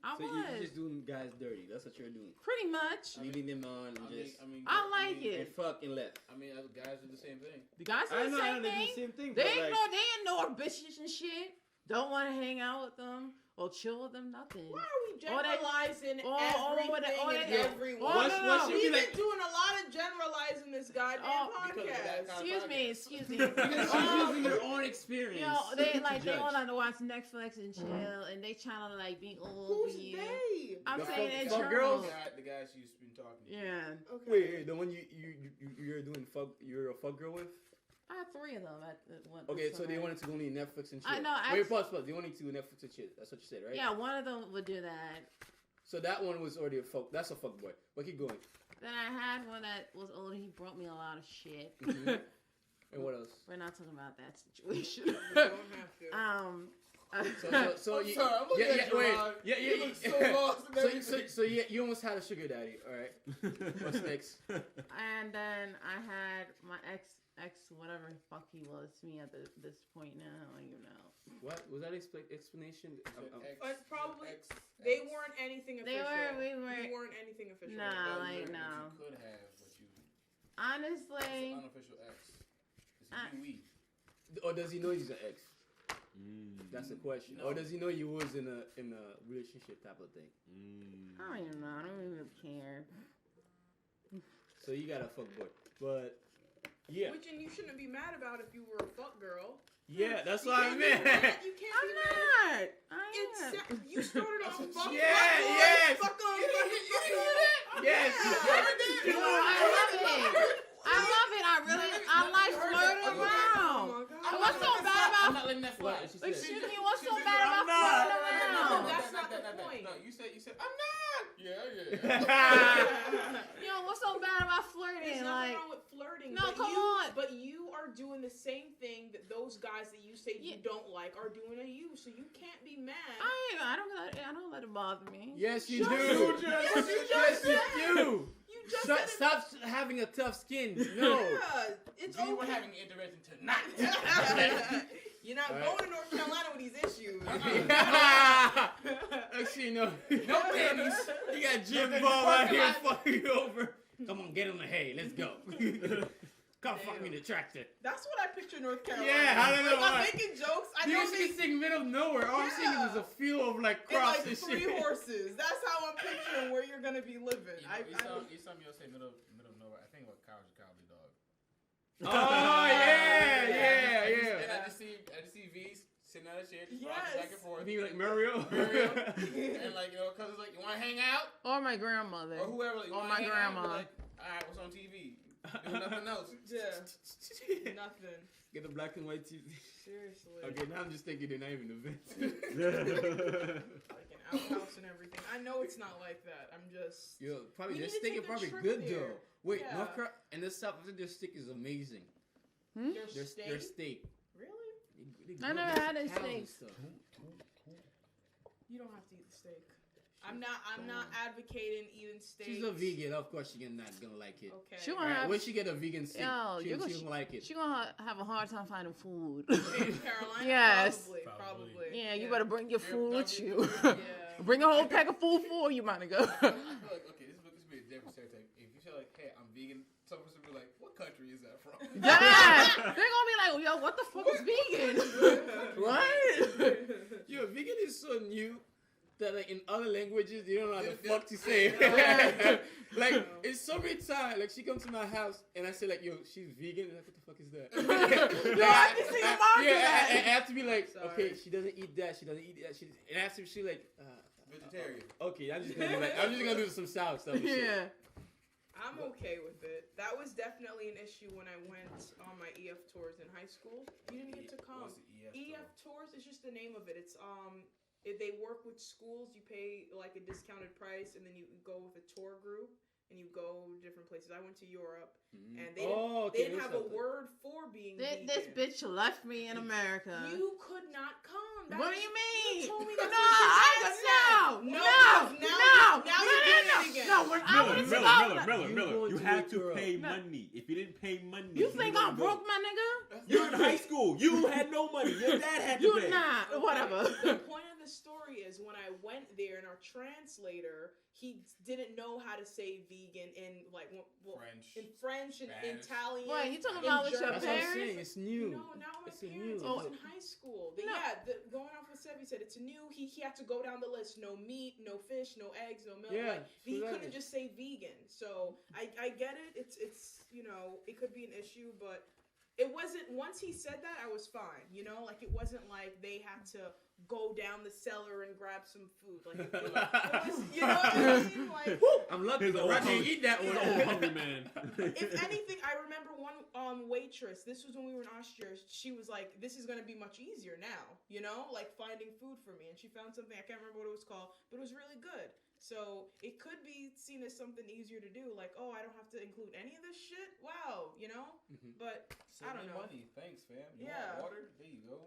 I So was. you're just doing guys dirty. That's what you're doing. Pretty much. Leaving them on and just I like it. and fuck and left. I mean, guys do the same thing. The guys I do the know, same they do thing. the same thing. They but ain't like, they ain't no bitches and shit. Don't want to hang out with them or chill with them. Nothing. Why are we Or they- generalizing or everything they- and yeah. everyone? Or no, no. We've be been like- doing a lot of generalizing this goddamn because of that podcast. Excuse me. because she's using her own experience. You know, they like they judge. want to watch Netflix and chill, and they trying to like be all Who's over you. they? I'm The saying fuck- it's fuck girls? The guys she's been talking to. Yeah, Okay. Wait, the one you're doing you're a fuck girl with? I had 3 of them at one. Okay, so they wanted to go on Netflix and chill. I know, Wait, pause. They wanted to do Netflix and chill. That's what you said, right? Yeah, one of them would do that. So that one was already a fuck. That's a fuck boy. But keep going. Then I had one that was older. He brought me a lot of shit. Mhm. And what else? We're not talking about that situation. You don't have to. So I'm you, sorry, I'm looking yeah, at yeah, wait, Gerard. yeah, You look so lost in everything. so you almost had a sugar daddy, all right? What's next? And then I had my ex, whatever the fuck he was to me at this point now. You know, What was that explanation? Probably they weren't anything official. we You weren't. weren't anything official. Nah, But like you no. could have, but you. Honestly, It's an unofficial ex. It's I- a weed. Or does he know he's an ex? That's the question. No. Or does he know you was in a relationship type of thing? I don't even know. I don't even care. So you got a fuck boy, but yeah, Which and you shouldn't be mad about if you were a fuck girl. yeah, that's You what I can't be meant. mad. You can't I'm be mad. not. I It's am. you started off fuck Yeah, fuck boy, yes. fuck on, Yes. You know, I love it. I love it. I really, I like flirting around. What's so bad I'm about? not letting that fly. What? She said- Excuse me. What's so She said, bad I'm about not. flirting No, around? that's not the point. No, you said I'm not. Yeah. Yo, what's so bad about flirting? There's Like, nothing wrong with flirting. No, but come you, on. But you are doing the same thing that those guys that you say you Yeah. don't like are doing to you. So you can't be mad. I don't let it bother me. Yes, you Just- do. Yes, you Yes, just you said. do. You just Stop, said it. stop having a tough skin. No. Yeah, it's We were okay. having an intervention tonight. You're not All right. going to North Carolina with these issues. Actually, no. No panties. You got Jim Bob out here fucking you over. Come on, get on the hay. Let's go. Come fuck me in the tractor. That's what I picture North Carolina. Yeah, I don't know Like, I'm why. making jokes. I You know was they sing middle of nowhere. All I'm seeing is a field of like and crops like and 3 shit. horses. That's how I'm picturing where you're gonna be living. You saw me say middle of nowhere. I think about cowardly dog. Oh yeah. And I just see V sitting on a chair, just Yes. rocking back and forth. Being like Mario. Mario. And like, cousins like, you want to hang out? Or my grandmother. Or whoever. Like, you Or wanna my hang out? grandma. We're like, all right, what's on TV? Doing nothing else. Yeah. Nothing. Get the black and white TV. Seriously. Okay, now I'm just thinking they're not even events. Like an outhouse and everything. I know it's not like that. I'm just. Yo, probably We their need to steak take is a probably trip good there. though. Wait, Yeah. North Carolina and the South, I think their steak is amazing. Hmm? Their Their steak? steak. Really? They I never grill had those their cows and steaks. stuff. You don't have to eat the steak. I'm not advocating eating steak. She's a vegan, of course she's not gonna like it. Okay. She All gonna right, have. when she get a vegan steak, Yo, she you're gonna- gonna like it. She gonna have a hard time finding food. In Carolina? Yes. Probably. Yeah, you better bring your food with you. Yeah. Bring a whole pack of food for you, my nigga. I feel like, okay, this would be a different stereotype. If you feel like, hey, I'm vegan, some person will be like, what country is that from? Yeah, they're gonna be like, yo, what the fuck is vegan? What? Yo, vegan is so new that like in other languages you don't know how the fuck to say. Yeah. Like it's so many times, like she comes to my house and I say like, yo, she's vegan. And like, what the fuck is that? Yo, I can see your mom do that. I have to be like, Sorry. okay, she doesn't eat that. She doesn't eat that. And after she like, Vegetarian. okay, I'm just gonna do some salad stuff. And shit. Yeah. I'm okay with it. That was definitely an issue when I went on my EF tours in high school. You didn't get to come. What's the EF tours is just the name of it. It's they work with schools. You pay like a discounted price, and then you go with a tour group, and you go different places. I went to Europe, and they didn't have a word for being vegan. This bitch left me in America. You could not come. What do you mean? You told me No, that's what you no, said. no, Now you're doing it again. No, when I went to go, Miller, You to had look to her up. pay No. money. If you didn't pay money, you think didn't I'm go. broke, my nigga? You're in high school. You had no money. Your dad had to You pay. not, whatever. The point of the story is when I went there and our translator, he didn't know how to say vegan in like French. in French and Spanish. Italian. What, you talking in about with your German. That's what I'm parents? saying. It's new. No, not my It's parents. new. I was in high school. No. Going off what Sebi said, it's new. He had to go down the list. No meat, no fish, no eggs, no milk. Yeah, Like, he so that couldn't is- just say vegan. So I get it. It's it could be an issue, but it wasn't. Once he said that, I was fine. Like it wasn't like they had to go down the cellar and grab some food. Like it was, you know what I mean? Like. I'm lucky He's though. old I can't hungry. eat that He's one. an old hungry man. If anything, I remember one waitress. This was when we were in Austria. She was like, "This is gonna be much easier now, like finding food for me." And she found something, I can't remember what it was called, but it was really good. So it could be seen as something easier to do. Like, oh, I don't have to include any of this shit. Wow, But Save I don't me know. money. Thanks, fam. You Yeah. want water? There you go.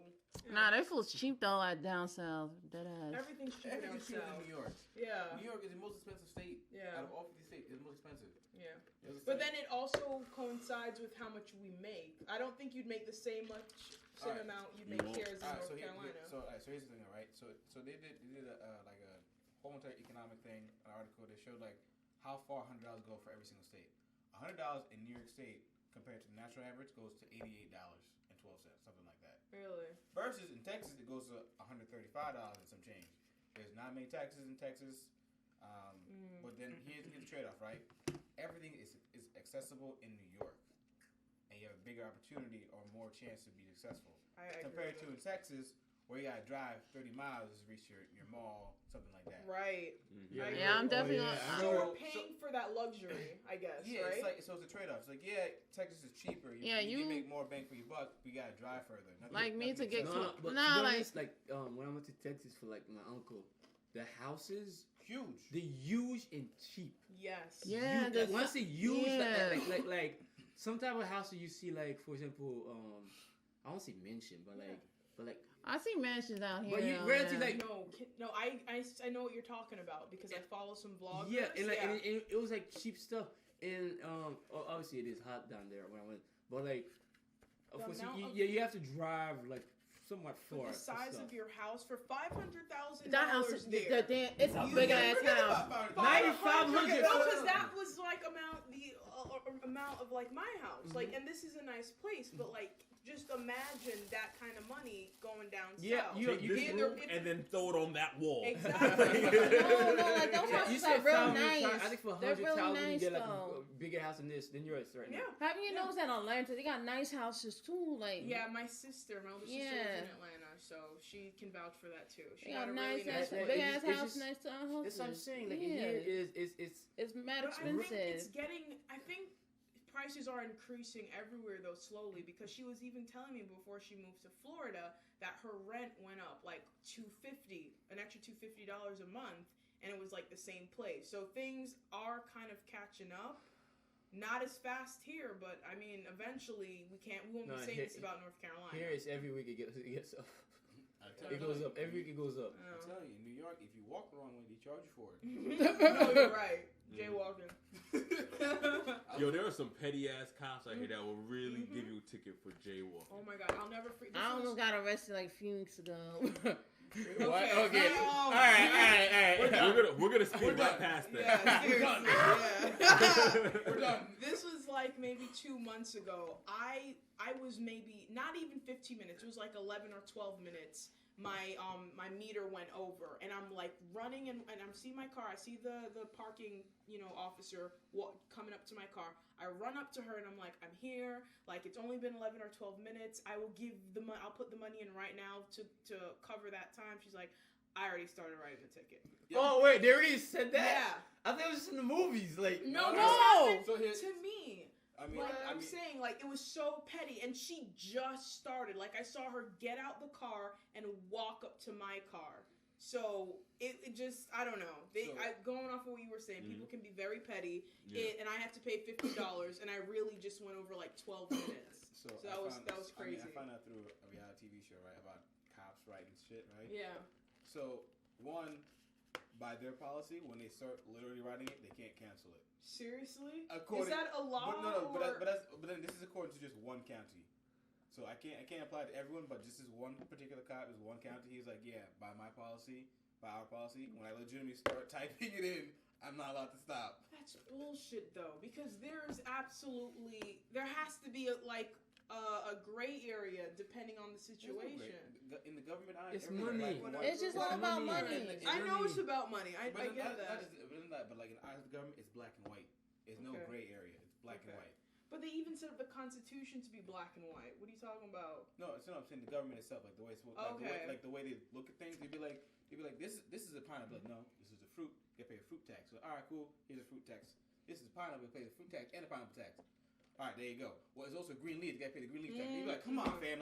Nah, they food's cheap though, like down south. Dead ass. Everything's cheaper down Everything's cheaper south. than New York. Yeah, New York is the most expensive state. Yeah. Out of all 50 states, it's the most expensive. yeah. It's But like- then it also coincides with how much we make. I don't think you'd make the same Alright. amount you'd You make won't. here as in Alright, North so Carolina. so here's the thing, all right? So they did a like a whole entire economic thing, an article that showed like how far $100 go for every single state. $100 in New York State compared to the national average goes to $88.12, something like that. Really? Versus in Texas, it goes to $135 and some change. There's not many taxes in Texas, but then here's the trade-off, right? Everything is accessible in New York, and you have a bigger opportunity or more chance to be successful. I agree Compared with to in Texas, where you gotta drive 30 miles to reach your mall, something like that. Right. Yeah, Yeah, I'm definitely yeah. gonna- So we're So- paying for that luxury, I guess, Yeah, right? so it's a trade-off. It's like, yeah, Texas is cheaper. Yeah, you you- can make more bang for your buck. We gotta drive further. Like me to get No, but Nah, to be like- honest, like when I went to Texas for like my uncle, the houses huge. they're huge and cheap. Yes. Yeah, Like, the- when I say huge, yeah. like some type of houses you see, like for example, I don't say mansion, but like I see mansions out here. But you though, rarely, yeah. like- No, I know what you're talking about because I follow some vloggers. yeah, and like and it was like cheap stuff, and obviously it is hot down there when I went, but like of The course amount of- you have to drive like somewhat for far. the for size stuff. of your house for $500,000 That house is there. it's a big ass house. 9,500. No, because that was like the amount of like my house. Like, and this is a nice place, but like, just imagine that kind of money going down Yeah, south. you Take this Either room it's- and then throw it on that wall. Exactly. No, like those Yeah, houses you see They're real family nice. I think for They're really 100,000 you nice, get like though. a bigger house than this than yours right now. Yeah. Haven't you noticed that in Atlanta? They got nice houses too. Like Yeah, my older sister lives Yeah. in Atlanta, so she can vouch for that too. She they got got a nice really ass, nice Like, big place. ass it's house just- next to our houses. That's what I'm saying. Like yeah. in here it's It's mad But I think it's expensive. getting. I think prices are increasing everywhere though slowly because she was even telling me before she moved to Florida that her rent went up like an extra $250 a month, and it was like the same place. So things are kind of catching up. Not as fast here, but I mean, eventually we won't No, be saying here- this about North Carolina. here it's every week it gets up. I tell It you, goes up. Every week it goes up. I'm telling you, in New York, if you walk the wrong way, they charge you for it. No, you're right. Jaywalking. Yo, there are some petty ass cops out here that will really give you a ticket for jaywalking. Oh my god, I'll never forget. I almost got arrested like a few weeks ago. What? Okay. Oh, All right. We're gonna speed right past that. Yeah, seriously, yeah. We're done. This was like maybe 2 months ago. I was maybe not even 15 minutes. It was like 11 or 12 minutes. My meter went over, and I'm like running, and I'm seeing my car. I see the parking officer coming up to my car. I run up to her, and I'm like, I'm here. Like, it's only been 11 or 12 minutes. I'll put the money in right now to cover that time. She's like, I already started writing the ticket. Oh wait, they already said that. Yeah. I think it was just in the movies. Like No, No. this happened So here's- to me. I mean, Like I'm I mean, saying, like it was so petty, and she just started. Like I saw her get out the car and walk up to my car. So it just I don't know. Going off of what you were saying, people can be very petty, and I have to pay $50, and I really just went over like 12 minutes. So that was crazy. I found out through a reality TV show, right, about cops writing shit, right? Yeah. So one, by their policy, when they start literally writing it, they can't cancel it. Seriously? According, Is that a law? but then this is according to just one county. So I can't apply to everyone, but just this one particular cop is one county. He's like, yeah, by our policy, when I legitimately start typing it in, I'm not allowed to stop. That's bullshit though, because there has to be a gray area depending on the situation. In the government eye, It's everything money. black and white. It's just all about money. I know it's about money. I But get that. but like in the eyes of the government, it's black and white. There's no Okay. gray area. It's black and Okay. white. But they even set up the Constitution to be black and white. What are you talking about? No, it's not. I'm saying the government itself, like the way it's Okay. the way they look at things. They'd be like, this is a pineapple. Like, no, this is a fruit. You pay a fruit tax. So all right, cool. Here's a fruit tax. This is pineapple. You pay the fruit tax and a pineapple tax. All right, there you go. Well, it's also green leaf. You gotta pay the green leaf tax. You'd be like, come on, fam.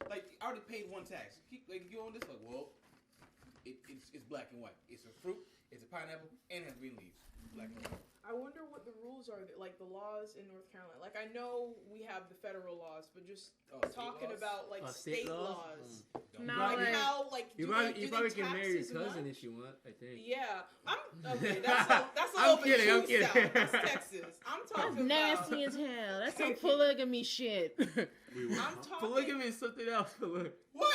Like I already paid one tax. You own this? Like, well, it's black and white. It's a fruit. It's a pineapple and it has green leaves. Black and white. I wonder what the rules are, like the laws in North Carolina. Like I know we have the federal laws, but just State talking laws? about like State state laws? laws. Don't No, do Like it. like- how like You do probably, they, you do probably they can tax marry your as cousin much? if you want. I think. Yeah, that's a I'm little kidding, I'm bit too kidding. south. That's Texas. I'm That's talking nasty as hell. That's some polygamy shit. I'm talking. Polygamy is something else. What?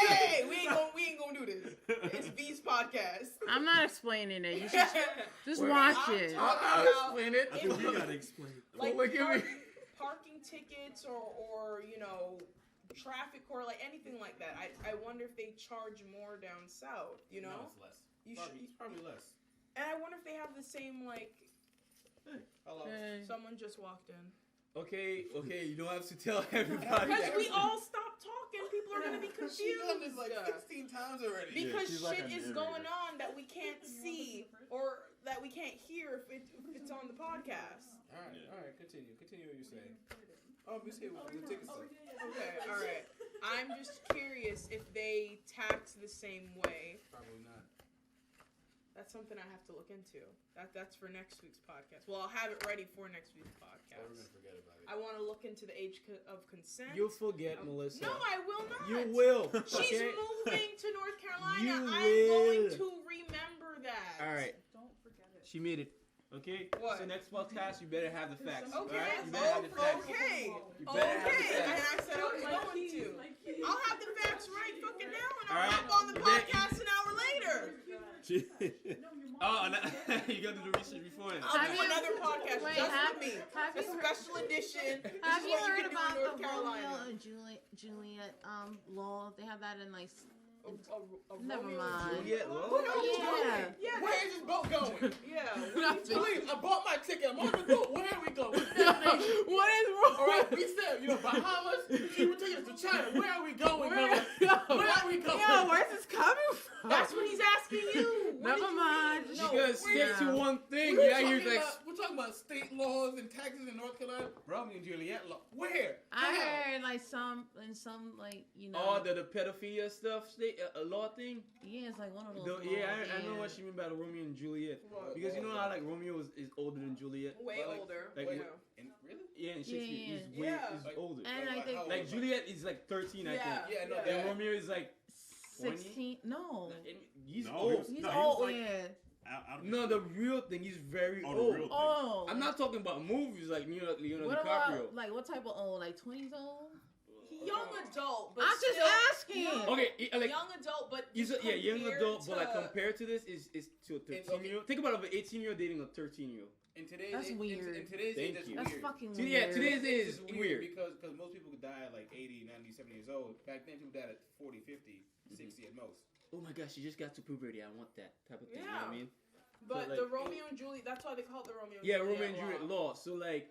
Hey, we ain't gonna do this. It's V's podcast. I'm not explaining it. You should just watch it. I'm I'll explain it. I think we gotta explain. like Polygamy. parking tickets or traffic court, like anything like that. I wonder if they charge more down south. No, it's less. It's probably less. And I wonder if they have the same like. Hello. Someone just walked in. Okay, you don't have to tell everybody. Because that. we all stopped talking. People are gonna be confused. She's done this like 16 times already. Because she's like shit a is narrator. going on that we can't see or that we can't hear if it's on the podcast. All right. Continue what you're saying. Oh, we say the tickets. Okay, all right. I'm just curious if they tax the same way. Probably not. That's something I have to look into. That's for next week's podcast. Well, I'll have it ready for next week's We're podcast. gonna forget about it. I want to look into the age of consent. You'll forget, Melissa. No, I will not. You will. She's okay? moving to North Carolina. You I'm going will. to remember that. All right. Don't forget it. She made it. Okay. What? So next podcast, you better have the facts. Okay. All right? You better have the facts. Okay. You better have the Okay. And facts. I said I was going to. I'll have the facts right fucking now, and I'll All right. hop on the You bet- podcast an hour later. Oh, you gotta do the research before. I'll do another podcast Wait, just have- with me. have A you heard- special edition. This Have is you what heard can do in about North the Carolina. Romeo and Juliet law? They have that in like Never Romeo mind. and Juliet Juliet love? love? Yeah. Yeah. Where is this boat going? Yeah. Please, I bought my ticket. I'm on the boat. Where are we going? What's the What destination? is wrong? All right, we said, Bahamas. She would take us to China. Where are we going? Where, Mama? Where are we going? Yo, where's this coming from? That's what he's asking you. What Never did you mind. read? No, Because we're- stick to one thing. We're Yeah, you're talking like. about- we're talking about state laws and taxes in North Carolina. Romeo and Juliet law. Where? I How? heard like some like Oh, the pedophilia stuff, a law thing. yeah, it's like one of those. Yeah, laws, I know what she mean by the Romeo and Juliet. What? Because you know how like Romeo is older than Juliet. Way But, like, older. like, you what- know. And really? Yeah, in Shakespeare, Yeah, he's way yeah. is Like- older. And I think how Like old? Juliet is like 13, I Yeah. think. Yeah, I know Yeah. that. And Romeo is like 20. 16. No, And he's No, old. he's No, he was old. like- yeah. No, No, the real thing, he's very Oh, the old. real thing. Oh, I'm not talking about movies like Leonardo What DiCaprio. about like what type of old? Like 20s old? Young adult, but I'm just still, asking. young- Okay, like young adult, but he's a, yeah, young compared adult, but like to- compared to this is to a 13 okay. year old. Think about it, an 18-year-old dating a 13-year-old. In today's That's in weird. today's Thank age, that's you. That's weird. fucking See, weird. yeah, today's age It's is weird weird. because most people could die at like 80, 90, 70 years old. Back then, people died at 40, 50, 60 at most. Oh my gosh, she just got to puberty. I want that type of thing. You know what I Yeah. mean? But So, the like- Romeo and Juliet, that's why they call it the Romeo and Yeah, Juliet Romeo and Juliet law. So like,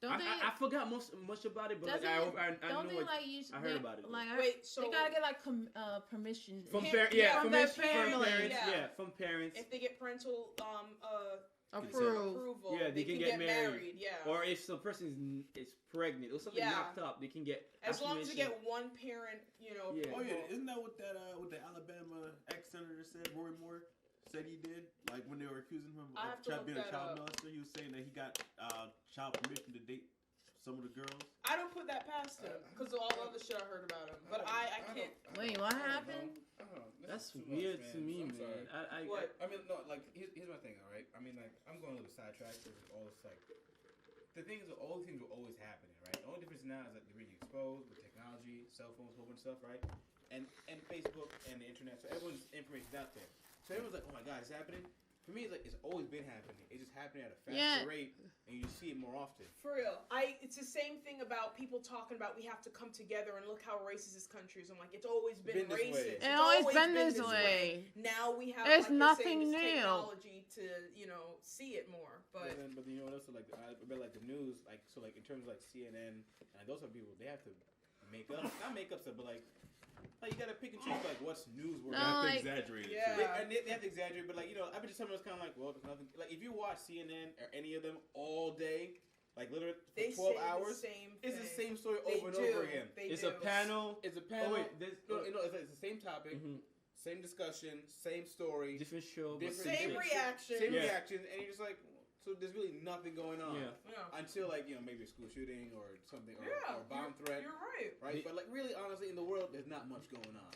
Don't they? I forgot much about it, but like, Doesn't I don't know they what like use? I heard about it, Like, Wait, so they gotta get like permission from Him- parents. yeah, Yeah, from from their his family. parents. Yeah. Yeah, from parents. if they get parental approve. approval, Yeah, they can get married. Yeah. Or if the person is pregnant or something Yeah. knocked up, they can get. as long as you affirmation. get one parent, Yeah. Oh yeah, approval. isn't that what the Alabama ex-senator said? Roy Moore said he did. Like when they were accusing him I have of to look being a that child up. molester, he was saying that he got child permission to date some of the girls. I don't put that past him because of all the other shit I heard about him. But I can't. Wait, what happened? I don't know. This That's is too weird much, to me, I'm man. sorry. What? I mean, no, like here's my thing, all right. I mean, like I'm going a little sidetracked because all this like the things, all these things were always happening, right? The only difference now is that they're being exposed with technology, cell phones, whole bunch of stuff, right? And Facebook and the internet, so everyone's information's out there. So everyone's like, oh my god, it's happening. For me, it's like it's always been happening. It's just happening at a faster Yeah. rate, and you see it more often. For real, it's the same thing about people talking about we have to come together and look how racist this country is. I'm like, it's always been, Been this way. racist. It's It's always been this way. Now we have There's like nothing you're saying, this new. technology to see it more. But But you know what else? Like I read like the news, like so like in terms of like CNN and those are people they have to make up, not make up stuff, but like you gotta pick and choose like what's newsworthy. No, They have to like- exaggerate it. Yeah. too. And they have to exaggerate, but like I've been just telling us kind of like, well, there's nothing. Like if you watch CNN or any of them all day, like literally for they 12 say hours, the same it's the thing. same story They over and do. over again. They It's do. a panel. It's a panel. Oh wait, there's It's the same topic, Mhm. same discussion, same story, different show, but different Same shit. reaction. same Yeah. reaction, and you're just like, so there's really nothing going on. Yeah. Yeah. Until like maybe a school shooting or something or, Yeah, or a bomb threat, You're right. right? The- But like really, honestly, in the world, there's not much going on.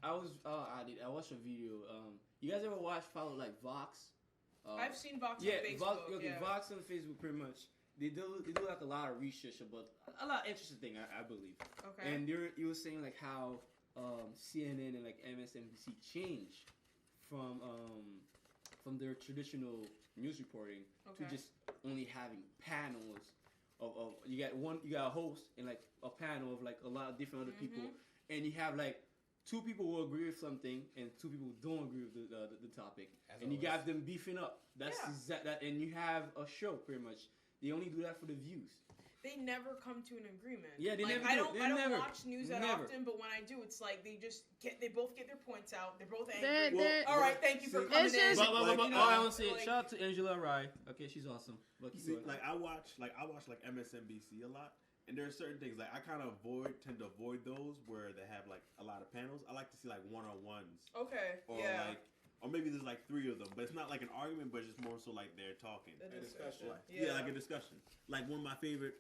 I watched a video. You guys ever follow like Vox? I've seen Vox Yeah, on Facebook. Vox. Okay, yeah. Vox on Facebook, pretty much. They do like a lot of research about a lot of interesting thing, I believe. Okay. And you were saying like how CNN and like MSNBC changed from their traditional news reporting Okay. to just only having panels of you got a host and like a panel of like a lot of different other people, and you have like two people who agree with something and two people who don't agree with the topic, As and you always. got them beefing up. That's Yeah. exact that, and you have a show pretty much. They only do that for the views. They never come to an agreement. Yeah, they like, never I do. don't. They I don't never. watch news that Never. often, but when I do, it's like they both get their points out. They're both They're- angry. they're- All right, thank you for See, coming it's in. just- Like, Oh, I want to say like- shout out to Angela Rye. Okay, she's awesome. But keep See, going. like I watch MSNBC a lot, and there are certain things like I kind of tend to avoid those where they have like a lot of panels. I like to see like one-on-ones, Okay. or yeah. like, or maybe there's like three of them, but it's not like an argument, but it's just more so like they're talking. The A discussion. Like, yeah, like a discussion. Like one of my favorite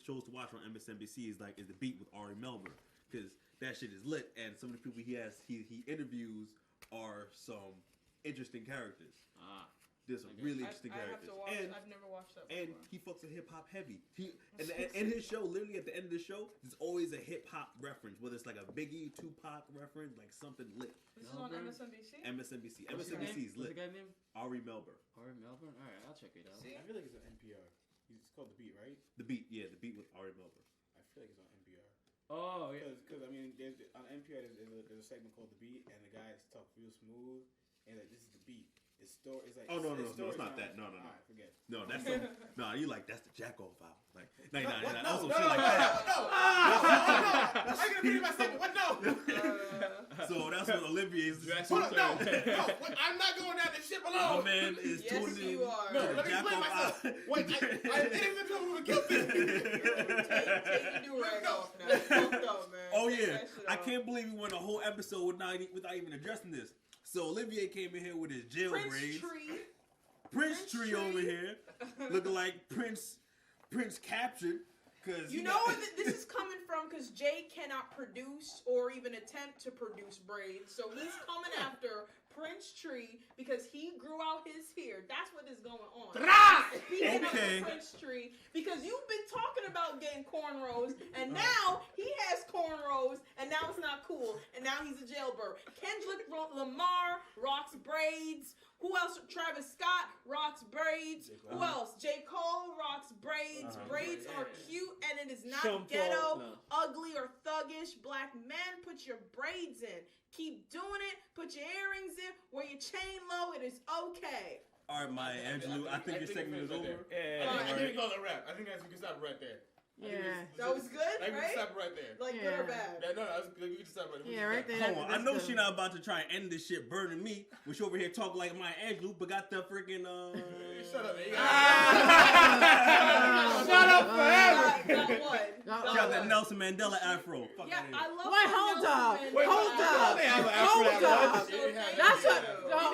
shows to watch on MSNBC is The Beat with Ari Melber, because that shit is lit, and some of the people he interviews are some interesting characters. There's some really interesting I have characters, to watch. and I've never watched that and before. he fucks with hip hop heavy. And his show, literally at the end of the show, there's always a hip hop reference, whether it's like a Biggie, Tupac reference, like something lit. This is on Melbourne? MSNBC. MSNBC. What's his MSNBC name? is What's lit. the guy's name? Ari Melber. Ari Melbourne. All right, I'll check it out. See? I feel like it's on NPR. It's called The Beat, right? The Beat, yeah, The Beat with Ari Melber. I feel like it's on NPR. Oh yeah. Because I mean, on NPR there's a segment called The Beat, and the guys talk real smooth, and like this is the beat. It's like Oh no, it's not that. No. Alright, forget. No, that's no. You like that's the jack off album. Like, no, What? that's some No, shit no, like no, that. no. I gotta read my segment. What? No. So that's what Olivier's. Hold on, no. I'm not going down this ship My alone. man is Yes, tuning in. you are. No, to the let me jack explain off myself. album. Wait, I didn't even know guilty. Take your do-rag off now. It's fucked up, man. Oh Take yeah, that shit I off. can't believe we went a whole episode without even addressing this. So Olivier came in here with his jail Prince braids. Tree. Prince Tree Tree. over here, looking like Prince captured. Cause You know where this is coming from because Jay cannot produce or even attempt to produce braids. So he's coming after Prince Tree because he grew out his hair. That's what is going on. Speaking Okay. of Prince Tree, because you've been talking about getting cornrows, and now he has cornrows, and now it's not cool, and now he's a jailbird. Kendrick Lamar rocks braids. Who else? Travis Scott rocks braids. Who else? J. Cole rocks braids. Braids are cute, and it is not Sean Paul, ghetto, no. ugly, or thuggish. Black men, put your braids in. Keep doing it. Put your earrings in. Wear your chain low. It is okay. All right, Maya Angelou, I think your segment is over. Yeah. I think we call it a wrap. I think we can stop right there. Yeah. That was good, Like we can right? stop right there. Like good or Yeah. bad? No, we can stop right there. Yeah, right there. Hold on, I That's know good. she not about to try and end this shit burning me, when she over here talking like Maya Angelou, but got the freaking Shut up, man. Shut up forever. Got what? Got She got that Nelson Mandela afro. Fuck Yeah, outta here. I love Wait, the hold Nelson up. Mandela Hold afro. up. They have an afro Hold that up. much. That's what.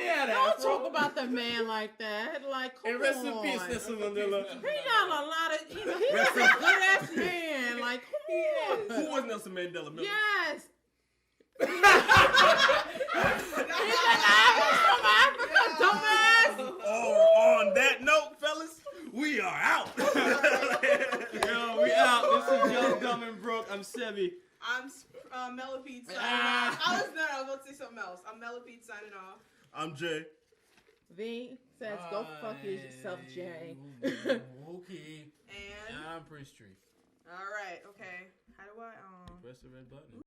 Yeah, Don't afro. talk about the man like that. Like, come And rest in on. peace, Nelson Mandela. He got a lot of. He's a good ass man. Like, come on. Who was Nelson Mandela? Remember? Yes. I From Africa, dumbass. Oh, on that note, fellas, we are out. Yo, we out. This is Young, Dumb, and Broke. I'm Sebi. I'm Mellipede signing off. I was about to say something else. I'm Mellipede signing off. I'm Jay. V says, go fuck yourself, Jay. Okay. And I'm Prince Tree. all right, okay. How do I Press the red button.